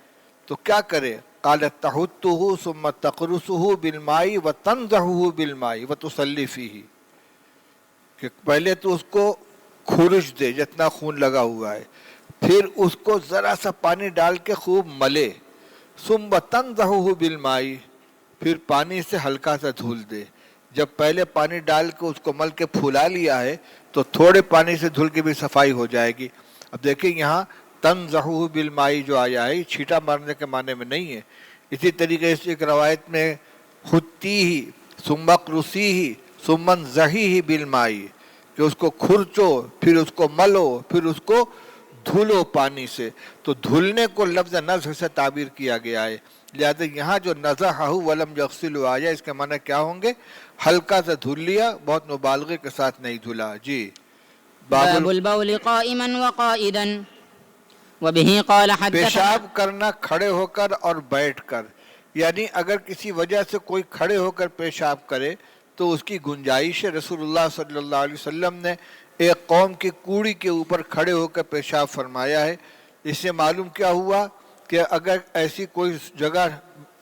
تو کیا کرے؟ قالت تحتہ ثم تقرصہ بالماء وتنضحہ بالماء وتصلی فیہ، کہ پہلے تو اس کو کھرچ دے جتنا خون لگا ہوا ہے، پھر اس کو ذرا سا پانی ڈال کے خوب ملے، ثم تنضحہ بالماء، پھر پانی سے ہلکا سا دھل دے. جب پہلے پانی ڈال کے اس کو مل کے پھولا لیا ہے تو تھوڑے پانی سے دھل کے بھی صفائی ہو جائے گی. اب دیکھیں یہاں تنضحہ بالماء جو آیا ہے چھیٹا مارنے کے معنی میں نہیں ہے. اسی طریقے سے ایک روایت میں خطیہ ثم اقرصیہ ثم انضحیہ بالماء، کہ اس کو کھرچو، پھر اس کو ملو، پھر اس کو دھلو پانی سے. تو دھلنے کو لفظ نضح سے تعبیر کیا گیا ہے، لہذا یہاں جو نضحہ ولم یغسلہ آیا اس کے معنی کیا ہوں گے؟ ہلکا سا دھل لیا، بہت مبالغے کے ساتھ نہیں دھلا. جی. باب البول قائما وقائدا. وبه قال حدثنا، پیشاب کرنا کھڑے ہو کر اور بیٹھ کر، یعنی اگر کسی وجہ سے کوئی کھڑے ہو کر پیشاب کرے تو اس کی گنجائش ہے. رسول اللہ صلی اللہ علیہ وسلم نے ایک قوم کی کوڑی کے اوپر کھڑے ہو کر پیشاب فرمایا ہے. اس سے معلوم کیا ہوا کہ اگر ایسی کوئی جگہ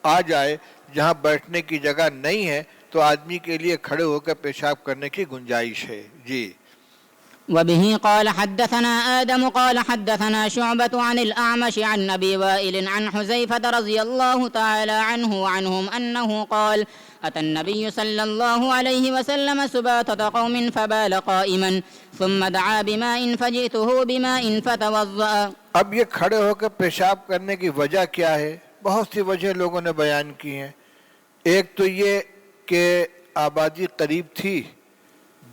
آ جائے جہاں بیٹھنے کی جگہ نہیں ہے تو آدمی کے لیے کھڑے ہو کر پیشاب کرنے کی گنجائش ہے. جی. وبه قال حدثنا آدم قال حدثنا شعبة عن الأعمش عن أبي وائل عن حذيفة رضي الله تعالى عنه وعنهم أنه قال أتى النبي صلى الله عليه وسلم سباطة قوم فبال قائما ثم دعا بماء فجئته بماء فتوضأ. اب یہ کھڑے ہو کر پیشاب کرنے کی وجہ کیا ہے؟ بہت سی وجہ لوگوں نے بیان کی ہیں. ایک تو یہ کہ آبادی قریب تھی،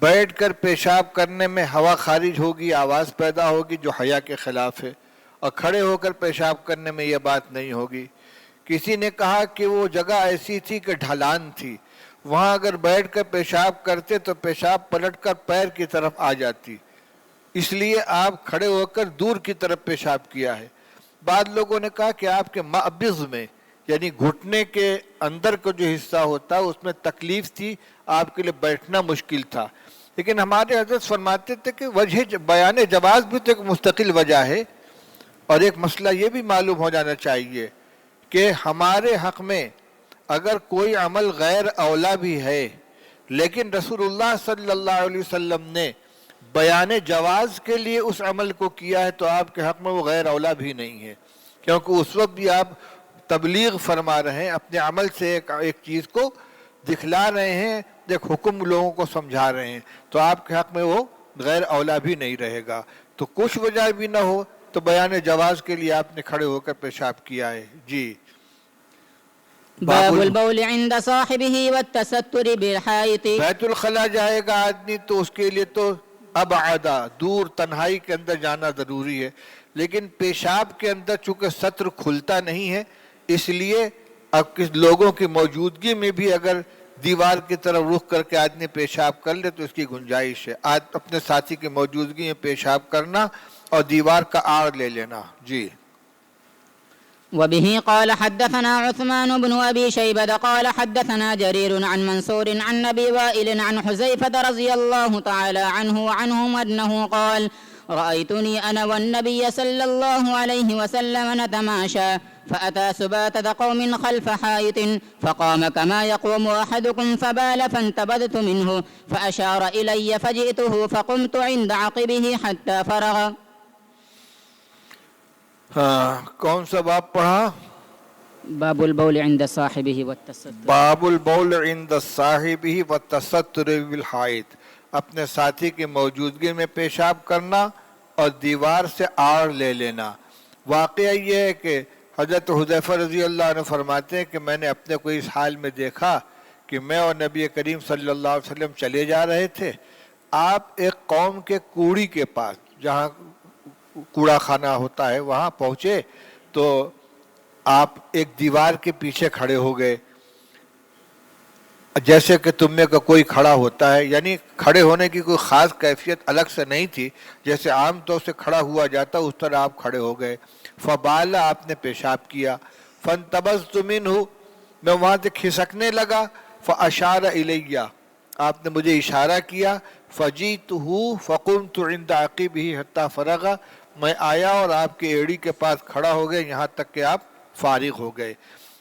بیٹھ کر پیشاب کرنے میں ہوا خارج ہوگی، آواز پیدا ہوگی جو حیا کے خلاف ہے، اور کھڑے ہو کر پیشاب کرنے میں یہ بات نہیں ہوگی. کسی نے کہا کہ وہ جگہ ایسی تھی کہ ڈھلان تھی، وہاں اگر بیٹھ کر پیشاب کرتے تو پیشاب پلٹ کر پیر کی طرف آ جاتی، اس لیے آپ کھڑے ہو کر دور کی طرف پیشاب کیا ہے. بعض لوگوں نے کہا کہ آپ کے مأبض میں، یعنی گھٹنے کے اندر کا جو حصہ ہوتا ہے اس میں تکلیف تھی، آپ کے لیے بیٹھنا مشکل تھا. لیکن ہمارے حضرت فرماتے تھے کہ وجہ بیان جواز بھی تو ایک مستقل وجہ ہے. اور ایک مسئلہ یہ بھی معلوم ہو جانا چاہیے کہ ہمارے حق میں اگر کوئی عمل غیر اولا بھی ہے لیکن رسول اللہ صلی اللہ علیہ وسلم نے بیان جواز کے لیے اس عمل کو کیا ہے تو آپ کے حق میں وہ غیر اولا بھی نہیں ہے، کیونکہ اس وقت بھی آپ تبلیغ فرما رہے ہیں، اپنے عمل سے ایک چیز کو دکھلا رہے ہیں، ایک حکم لوگوں کو سمجھا رہے ہیں، تو آپ کے حق میں وہ غیر اولا بھی نہیں رہے گا. تو کچھ وجہ بھی نہ ہو تو بیان جواز کے لیے آپ نے کھڑے ہو کر پیشاب کیا ہے. جی. باب البول عند صاحبه والتستر بالحائط. بیت الخلاء جائے گا آدمی تو اس کے لیے تو ابعدا، دور تنہائی کے اندر جانا ضروری ہے، لیکن پیشاب کے اندر چونکہ ستر کھلتا نہیں ہے اس لیے اب کس لوگوں کی موجودگی میں بھی اگر دیوار کی طرف رخ کر کے آدمی پیشاب کر لے تو اس کی گنجائش ہے. اپنے ساتھی کی موجودگی میں پیشاب کرنا اور دیوار کا آڑ لے لینا. جی. وبه قال حدثنا عثمان بن أبي شيبة قال حدثنا جرير عن منصور عن أبي وائل عن حذيفة رضي الله تعالى عنه وعنهم أنه قال رأيتني أنا والنبي صلى الله عليه وسلم نتماشى فأتى سباتة قوم خلف حائط فقام كما يقوم أحدكم فبال فانتبذت منه فأشار إلي فجئته فقمت عند عقبه حتى فرغ. کون سا باب پڑھا؟ باب البول عند صاحبه والتستر. باب البول عند صاحبہ والتستر بالحائط. اپنے ساتھی کی موجودگی میں پیشاب کرنا اور دیوار سے آڑ لے لینا. واقعہ یہ ہے کہ حضرت حذیفہ رضی اللہ عنہ فرماتے ہیں کہ میں نے اپنے کو اس حال میں دیکھا کہ میں اور نبی کریم صلی اللہ علیہ وسلم چلے جا رہے تھے. آپ ایک قوم کے کوڑی کے پاس, جہاں کوڑا خانہ ہوتا ہے, وہاں پہنچے تو آپ ایک دیوار کے پیچھے کھڑے ہو گئے, جیسے کہ تم میں کا کوئی کھڑا ہوتا ہے. یعنی کھڑے ہونے کی کوئی خاص کیفیت الگ سے نہیں تھی, جیسے عام طور سے کھڑا ہوا جاتا اس طرح آپ کھڑے ہو گئے. فبال, آپ نے پیشاب کیا. فانتبذت منہ, میں وہاں سے کھسکنے لگا. فاشار الیہ, آپ نے مجھے اشارہ کیا. فجئتہ فقمت عند عقبہ حتی فرغ, میں آیا اور آپ کی ایڑی کے پاس کھڑا ہو گئے یہاں تک کہ آپ فارغ ہو گئے.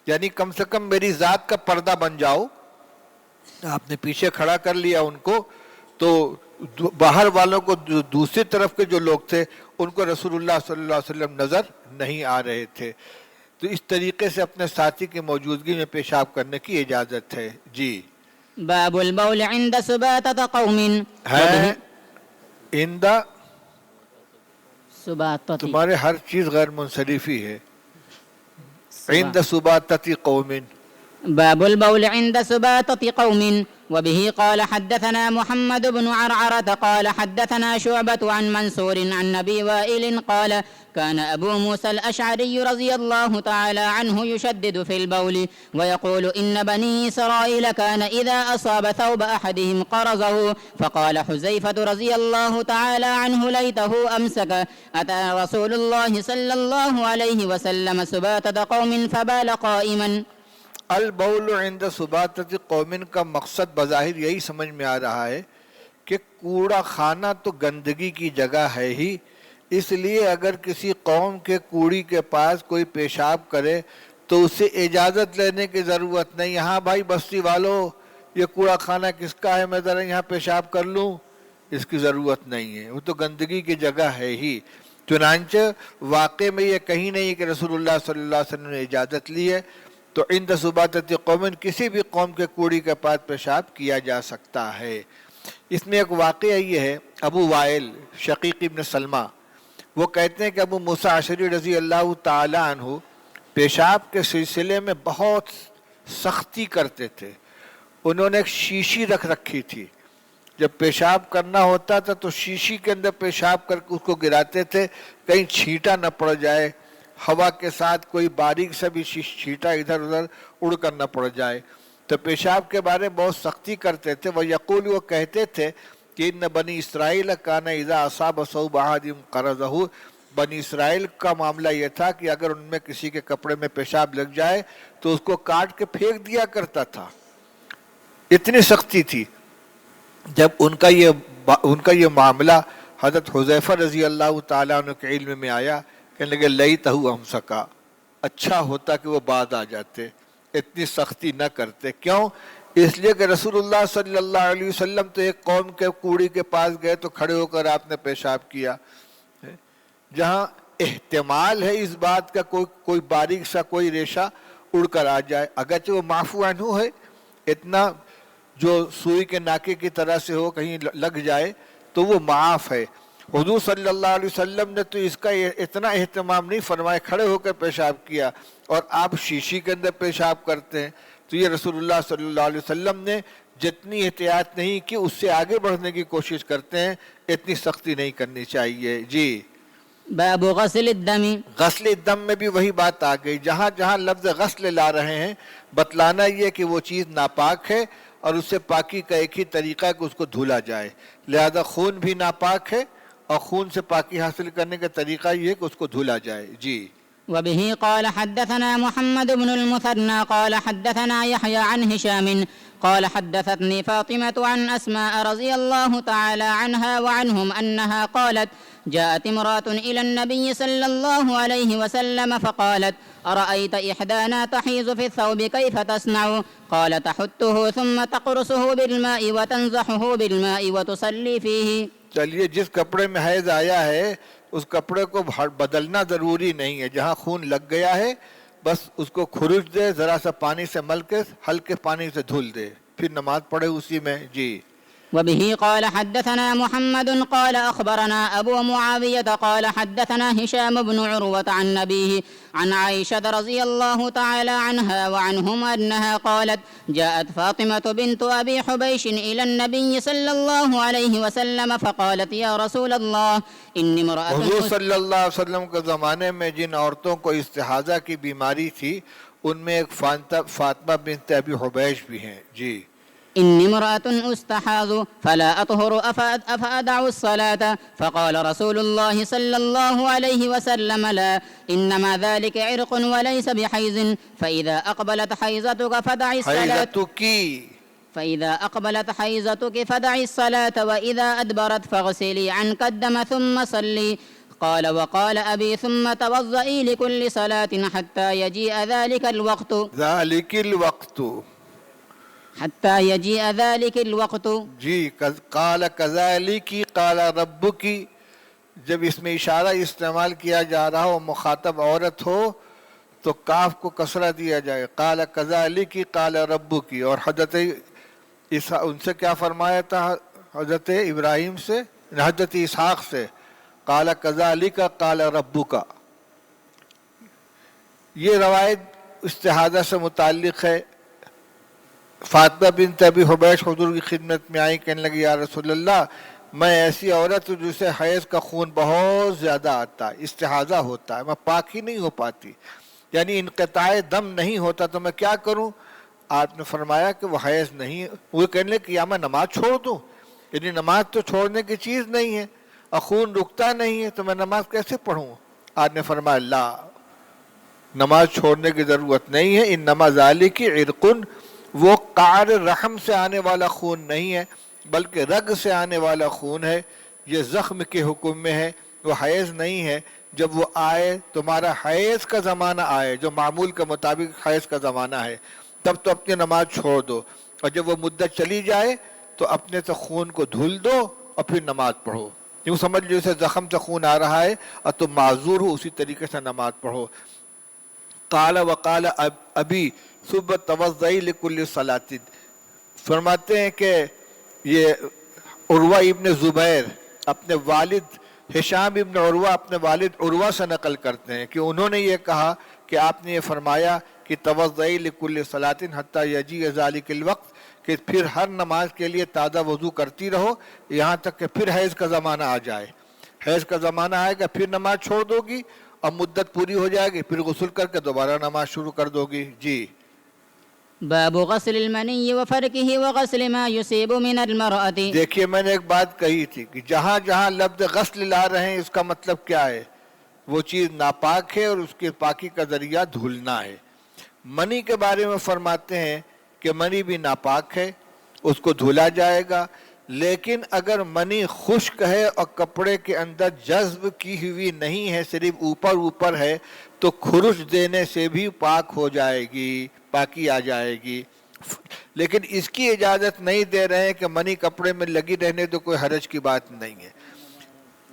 یعنی کم سے کم میری ذات کا پردہ بن جاؤ. آپ نے پیچھے کھڑا کر لیا ان کو, تو باہر والوں کو, دوسری طرف کے جو لوگ تھے ان کو رسول اللہ صلی اللہ علیہ وسلم نظر نہیں آ رہے تھے. تو اس طریقے سے اپنے ساتھی کی موجودگی میں پیشاب کرنے کی اجازت ہے. جی. باب البول عند سباتة قوم ہے اندہ سباتة, تمہارے ہر چیز غیر منصرفی ہے. عند سباتة قوم. باب البول عند سباتة قوم. وبه قال حدثنا محمد بن عرعرة قال حدثنا شعبة عن منصور عن أبي وائل قال كان أبو موسى الأشعري رضي الله تعالى عنه يشدد في البول ويقول إن بني إسرائيل كان إذا أصاب ثوب أحدهم قرزه. فقال حذيفة رضي الله تعالى عنه ليته أمسك. أتى رسول الله صلى الله عليه وسلم سباتة قوم فبال قائما. البول عند سباتة قوم کا مقصد بظاہر یہی سمجھ میں آ رہا ہے کہ کوڑا خانہ تو گندگی کی جگہ ہے ہی, اس لیے اگر کسی قوم کے کوڑی کے پاس کوئی پیشاب کرے تو اسے اجازت لینے کی ضرورت نہیں. ہاں بھائی بستی والو, یہ کوڑا خانہ کس کا ہے, میں ذرا یہاں پیشاب کر لوں, اس کی ضرورت نہیں ہے, وہ تو گندگی کی جگہ ہے ہی. چنانچہ واقع میں یہ کہیں نہیں کہ رسول اللہ صلی اللہ علیہ وسلم نے اجازت لی ہے. تو عند سباتة قوم, کسی بھی قوم کے کوڑی کے پاس پیشاب کیا جا سکتا ہے. اس میں ایک واقعہ یہ ہے, ابو وائل شقیق ابن سلمہ وہ کہتے ہیں کہ ابو موسیٰ اشعری رضی اللہ تعالی عنہ پیشاب کے سلسلے میں بہت سختی کرتے تھے. انہوں نے ایک شیشی رکھ رکھی تھی, جب پیشاب کرنا ہوتا تھا تو شیشی کے اندر پیشاب کر کے اس کو گراتے تھے, کہیں چھینٹا نہ پڑ جائے, ہوا کے ساتھ کوئی باریک سا بھی چھینٹا ادھر ادھر اڑ کر نہ پڑ جائے. تو پیشاب کے بارے میں بہت سختی کرتے تھے. وَيَقُولُ, وہ کہتے تھے کہ ان بنی اسرائیل کان اذا اصاب ثوب احدهم قرضه, بنی اسرائیل کا معاملہ یہ تھا کہ اگر ان میں کسی کے کپڑے میں پیشاب لگ جائے تو اس کو کاٹ کے پھینک دیا کرتا تھا. اتنی سختی تھی. جب ان کا یہ معاملہ حضرت حذیفہ رضی اللہ تعالیٰ عنہ کے علم میں آیا, کہنے لگے لیتہ امسکا, اچھا ہوتا کہ وہ بعد آ جاتے, اتنی سختی نہ کرتے. کیوں؟ اس لیے کہ رسول اللہ صلی اللہ علیہ وسلم تو ایک قوم کے کوڑی کے پاس گئے تو کھڑے ہو کر آپ نے پیشاب کیا, جہاں احتمال ہے اس بات کا کوئی باریک سا کوئی ریشہ اڑ کر آ جائے, اگرچہ وہ معفو عنہ ہے, اتنا جو سوئی کے ناکے کی طرح سے ہو کہیں لگ جائے تو وہ معاف ہے. حضور صلی اللہ علیہ وسلم نے تو اس کا اتنا اہتمام نہیں فرمایا, کھڑے ہو کر پیشاب کیا, اور آپ شیشی کے اندر پیشاب کرتے ہیں. تو یہ رسول اللہ صلی اللہ علیہ وسلم نے جتنی احتیاط نہیں کی اس سے آگے بڑھنے کی کوشش کرتے ہیں, اتنی سختی نہیں کرنی چاہیے. جی. باب غسل الدم. غسل الدم میں بھی وہی بات آ گئی, جہاں جہاں لفظ غسل لا رہے ہیں بتلانا یہ کہ وہ چیز ناپاک ہے, اور اس سے پاکی کا ایک ہی طریقہ ہے کہ اس کو دھولا جائے. لہذا خون بھی ناپاک ہے اور خون سے پاکی حاصل کرنے کا طریقہ یہ ہے کہ اس کو دھولا جائے. جی. وبه قال حدثنا محمد بن المثنى قال حدثنا يحيى عن هشام قال حدثتني فاطمة عن أسماء رضي الله تعالى عنها وعنهم أنها قالت جاءت امرأة إلى النبي صلى الله عليه وسلم فقالت أرأيت إحدانا تحيز في الثوب كيف تصنع؟ قال تحته ثم تقرصه بالماء وتنزحه بالماء وتصلي فيه. چلیے، جس کپڑے میں حیض آیا ہے اس کپڑے کو بدلنا ضروری نہیں ہے. جہاں خون لگ گیا ہے بس اس کو کھرچ دے، ذرا سا پانی سے مل کے ہلکے پانی سے دھل دے، پھر نماز پڑھے اسی میں. جی. وبه قال حدثنا محمد قال أخبرنا أبو معاوية قال حدثنا هشام بن عروة عن أبيه عن عائشة رضي الله تعالى عنها وعنهم أنها قالت جاءت فاطمة بنت أبي حبيش إلى النبي صلى الله عليه وسلم فقالت يا رسول الله إني امرأة. حضور صلی اللہ علیہ وسلم کے زمانے میں جن عورتوں کو استحاضہ کی بیماری تھی ان میں ایک فاطمہ بنت ابی حبیش بھی ہیں. جی. إني امرأة أستحاض فلا أطهر أفأدع الصلاة؟ فقال رسول الله صلى الله عليه وسلم لا، إنما ذلك عرق وليس بحيز، فإذا أقبلت حيزتك فدعي الصلاة وإذا أدبرت فاغسلي عنك الدم ثم صلي. قال وقال أبي ثم توضئي لكل صلاة حتى يجيء ذلك الوقت. جی. قال کذالک قال ربک، جب اس میں اشارہ استعمال کیا جا رہا ہو، مخاطب عورت ہو تو کاف کو کسرہ دیا جائے. قال کذالک قال ربک. اور حضرت ان سے کیا فرمایا تھا؟ حضرت ابراہیم سے، حضرت اسحاق سے، قال کذالک قال ربک. یہ روایت استحاضہ سے متعلق ہے. فاطمہ بنت ابی حبیش حضور کی خدمت میں آئی، کہنے لگی یا رسول اللہ، میں ایسی عورت ہوں جسے حیض کا خون بہت زیادہ آتا ہے، استحاضہ ہوتا ہے، میں پاک ہی نہیں ہو پاتی، یعنی انقطاع دم نہیں ہوتا، تو میں کیا کروں؟ آپ نے فرمایا کہ وہ حیض نہیں. وہ کہنے لگے کہ یا میں نماز چھوڑ دوں؟ یعنی نماز تو چھوڑنے کی چیز نہیں ہے، اور خون رکتا نہیں ہے، تو میں نماز کیسے پڑھوں؟ آپ نے فرمایا لا، نماز چھوڑنے کی ضرورت نہیں ہے. انما ذالک عرق، وہ قعر رحم سے آنے والا خون نہیں ہے بلکہ رگ سے آنے والا خون ہے. یہ زخم کے حکم میں ہے، وہ حیض نہیں ہے. جب وہ آئے، تمہارا حیض کا زمانہ آئے جو معمول کے مطابق حیض کا زمانہ ہے، تب تو اپنی نماز چھوڑ دو، اور جب وہ مدت چلی جائے تو اپنے سے خون کو دھل دو اور پھر نماز پڑھو. یوں سمجھ لو جیسے زخم سے خون آ رہا ہے اور تم معذور ہو، اسی طریقے سے نماز پڑھو. قال وقال ابی صبح توضعی لکل صلاۃ. فرماتے ہیں کہ یہ عروہ ابن زبیر اپنے والد ہشام ابن عروہ اپنے والد عروہ سے نقل کرتے ہیں کہ انہوں نے یہ کہا کہ آپ نے یہ فرمایا کہ توضعی لکل صلاۃ حتی یجیء ذلک الوقت، کہ پھر ہر نماز کے لیے تازہ وضو کرتی رہو یہاں تک کہ پھر حیض کا زمانہ آ جائے. حیض کا زمانہ آئے گا، پھر نماز چھوڑ دو گی، اور مدت پوری ہو جائے گی، پھر غسل کر کے دوبارہ نماز شروع کر دو گی. جی. باب غسل المنی وفرکہ وغسل ما یصیب من المرأة. دیکھیے، میں نے ایک بات کہی تھی کہ جہاں جہاں لفظ غسل لا رہے ہیں اس کا مطلب کیا ہے؟ وہ چیز ناپاک ہے اور اس کی پاکی کا ذریعہ دھلنا ہے. منی کے بارے میں فرماتے ہیں کہ منی بھی ناپاک ہے، اس کو دھلا جائے گا، لیکن اگر منی خشک ہے اور کپڑے کے اندر جذب کی ہوئی نہیں ہے، صرف اوپر ہے، تو کھرچ دینے سے بھی پاک ہو جائے گی، پاکی آ جائے گی. لیکن اس کی اجازت نہیں دے رہے ہیں کہ منی کپڑے میں لگی رہنے تو کوئی حرج کی بات نہیں ہے.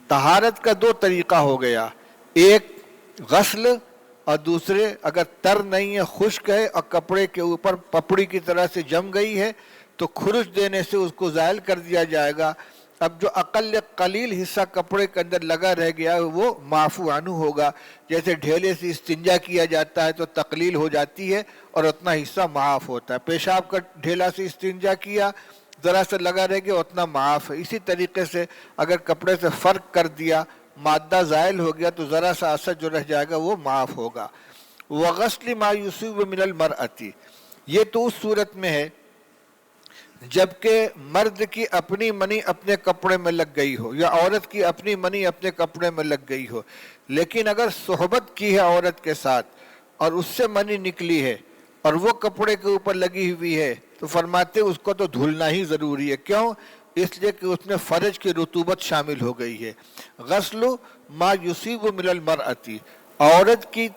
طہارت کا دو طریقہ ہو گیا، ایک غسل، اور دوسرے اگر تر نہیں ہے، خشک ہے اور کپڑے کے اوپر پپڑی کی طرح سے جم گئی ہے تو کھرچ دینے سے اس کو زائل کر دیا جائے گا. اب جو اقل قلیل حصہ کپڑے کے اندر لگا رہ گیا ہے وہ معفو عنہ ہوگا. جیسے ڈھیلے سے استنجا کیا جاتا ہے تو تقلیل ہو جاتی ہے اور اتنا حصہ معاف ہوتا ہے. پیشاب کا ڈھیلا سے استنجا کیا، ذرا سے لگا رہ گیا، اتنا معاف ہے. اسی طریقے سے اگر کپڑے سے فرق کر دیا، مادہ زائل ہو گیا، تو ذرا سا اثر جو رہ جائے گا وہ معاف ہوگا. وغسل ما یصیب من المرأة، یہ تو اس صورت میں ہے جبکہ مرد کی اپنی منی اپنے کپڑے میں لگ گئی ہو یا عورت کی اپنی منی اپنے کپڑے میں لگ گئی ہو، لیکن اگر صحبت کی ہے عورت کے ساتھ اور اس سے منی نکلی ہے اور وہ کپڑے کے اوپر لگی ہوئی ہے تو فرماتے اس کو تو دھلنا ہی ضروری ہے. کیوں؟ اس لیے کہ اس میں فرج کی رطوبت شامل ہو گئی ہے. غسل ما یصیب من المرأۃ، عورت کی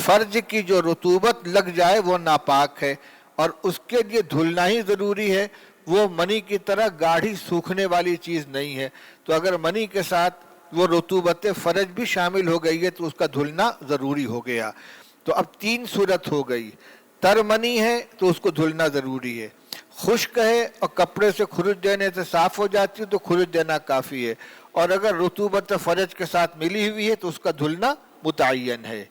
فرج کی جو رطوبت لگ جائے وہ ناپاک ہے اور اس کے لیے دھلنا ہی ضروری ہے. وہ منی کی طرح گاڑھی سوکھنے والی چیز نہیں ہے. تو اگر منی کے ساتھ وہ رطوبت فرج بھی شامل ہو گئی ہے تو اس کا دھلنا ضروری ہو گیا. تو اب 3 صورت ہو گئی. تر منی ہے تو اس کو دھلنا ضروری ہے، خشک ہے اور کپڑے سے خروج دینے سے صاف ہو جاتی ہے تو خروج دینا کافی ہے، اور اگر رطوبت فرج کے ساتھ ملی ہوئی ہے تو اس کا دھلنا متعین ہے.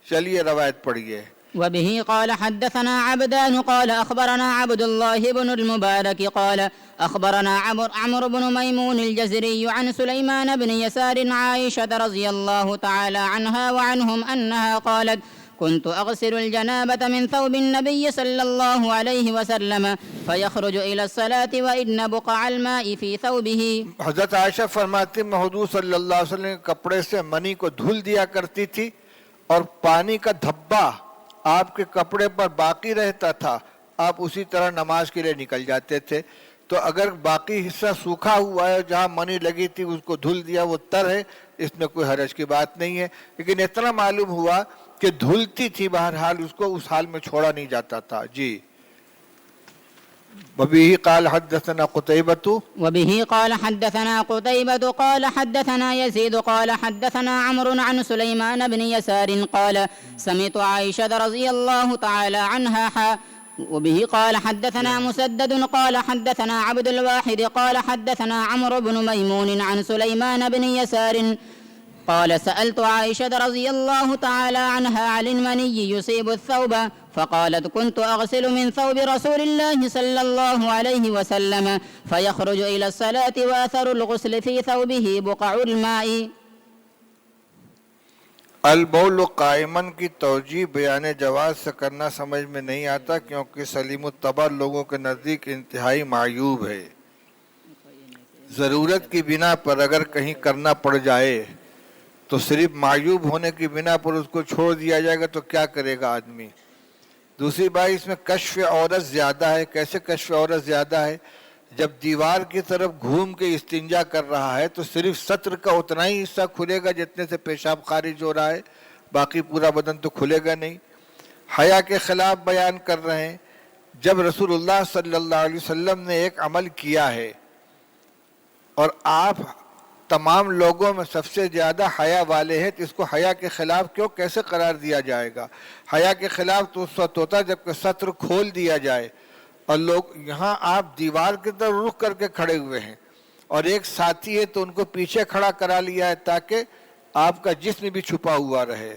چلیے روایت پڑھیے. وبه قال حدثنا عبدان قال أخبرنا عبد الله بن المبارك قال أخبرنا عمرو بن ميمون الجزري عن سليمان بن يسار عائشة رضي الله تعالى عنها وعنهم أنها قالت كنت أغسل الجنابة من ثوب النبي صلى الله عليه وسلم فيخرج إلى الصلاة وإن بقع الماء في ثوبه. حضرت عائشہ فرماتی میں حضور صلی اللہ علیہ وسلم کے کپڑے سے منی کو دھل دیا کرتی تھی اور پانی کا دھبا آپ کے کپڑے پر باقی رہتا تھا، آپ اسی طرح نماز کے لیے نکل جاتے تھے. تو اگر باقی حصہ سوکھا ہوا ہے جہاں منی لگی تھی اس کو دھل دیا وہ تر ہے، اس میں کوئی حرج کی بات نہیں ہے. لیکن اتنا معلوم ہوا کہ دھلتی تھی، بہرحال اس کو اس حال میں چھوڑا نہیں جاتا تھا. جی. وبه قال حدثنا قتيبة وبه قال حدثنا قتيبة قال حدثنا يزيد قال حدثنا عمرو عن سليمان بن يسار قال سمعت عائشة رضي الله تعالى عنها وبه قال حدثنا مسدد قال حدثنا عبد الواحد قال حدثنا عمرو بن ميمون عن سليمان بن يسار قال سألت عائشة رضي الله تعالى عنها عن المني يصيب الثوب فقالت كنت أغسل من ثوب رسول الله صلى الله عليه وسلم فيخرج إلى الصلاة وأثر الغسل في ثوبه بقع الماء. البول قائمن کی توجیہ بیان جواز سے کرنا سمجھ میں نہیں آتا کیونکہ سلیم الطبع لوگوں کے نزدیک انتہائی معیوب ہے. ضرورت کی بنا پر اگر کہیں کرنا پڑ جائے تو صرف معیوب ہونے کی بنا پر اس کو چھوڑ دیا جائے گا تو کیا کرے گا آدمی. دوسری بات اس میں کشف عورت زیادہ ہے. کیسے کشف عورت زیادہ ہے؟ جب دیوار کی طرف گھوم کے استنجا کر رہا ہے تو صرف سطر کا اتنا ہی حصہ کھلے گا جتنے سے پیشاب خارج ہو رہا ہے، باقی پورا بدن تو کھلے گا نہیں. حیا کے خلاف بیان کر رہے ہیں. جب رسول اللہ صلی اللہ علیہ وسلم نے ایک عمل کیا ہے اور آپ تمام لوگوں میں سب سے زیادہ حیا والے ہیں تو اس کو حیا کے خلاف کیوں کیسے قرار دیا جائے گا؟ حیا کے خلاف تو اس وقت ہوتا جب کہ سطر کھول دیا جائے اور لوگ یہاں آپ دیوار کی طرف رخ کر کے کھڑے ہوئے ہیں اور ایک ساتھی ہے تو ان کو پیچھے کھڑا کرا لیا ہے تاکہ آپ کا جسم بھی چھپا ہوا رہے.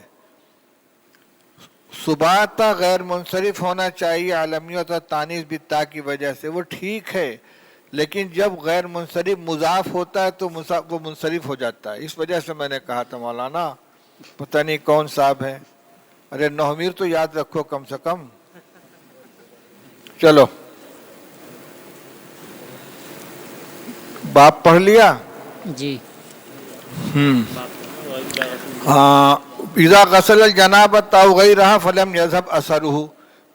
صباتا غیر منصرف ہونا چاہیے عالمیت اور تانیث بالتا کی وجہ سے، وہ ٹھیک ہے، لیکن جب غیر منصرف مضاف ہوتا ہے تو وہ منصرف ہو جاتا ہے. اس وجہ سے میں نے کہا تھا مولانا پتہ نہیں کون صاحب ہیں، ارے نومیر تو یاد رکھو کم سے کم. چلو باپ پڑھ لیا. جی. اذا غسل الجنابۃ او غیرہا فلم یذهب اثرہ،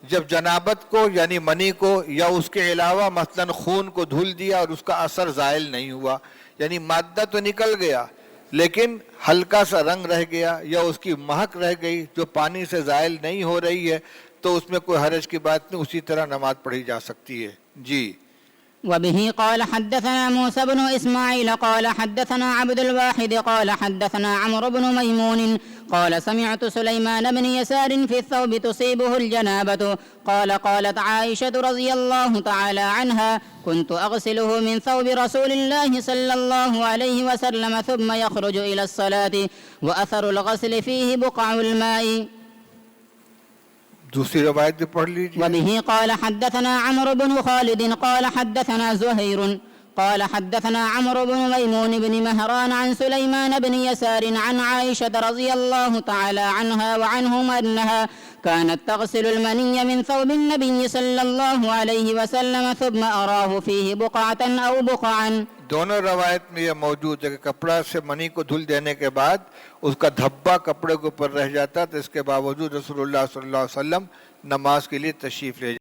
جب جنابت کو یعنی منی کو یا اس کے علاوہ مثلا خون کو دھل دیا اور اس کا اثر زائل نہیں ہوا، یعنی مادہ تو نکل گیا لیکن ہلکا سا رنگ رہ گیا یا اس کی مہک رہ گئی جو پانی سے زائل نہیں ہو رہی ہے تو اس میں کوئی حرج کی بات نہیں، اسی طرح نماز پڑھی جا سکتی ہے. جی. وبه قال حدثنا موسى بن إسماعيل قال حدثنا عبد الواحد قال حدثنا عمرو بن ميمون قال سمعت سليمان بن يسار في الثوب تصيبه الجنابة قال قالت عائشة رضي الله تعالى عنها كنت أغسله من ثوب رسول الله صلى الله عليه وسلم ثم يخرج إلى الصلاة وأثر الغسل فيه بقع الماء. دوسری روایت بھی پڑھ لیجیے. وبه قال حدثنا عمرو بن خالد قال حدثنا زهير قال حدثنا عمرو بن ميمون بن مهران عن سليمان بن يسار عن عائشة رضي الله تعالى عنها وعنهم أنها كانت تغسل المني من ثوب النبي صلى الله عليه وسلم ثم أراه فيه بقعة أو بقعا. دونوں روایت میں یہ موجود ہے کہ کپڑا سے منی کو دھل دینے کے بعد اس کا دھبا کپڑے کے اوپر رہ جاتا، تو اس کے باوجود رسول اللہ صلی اللہ علیہ وسلم نماز کے لیے تشریف لے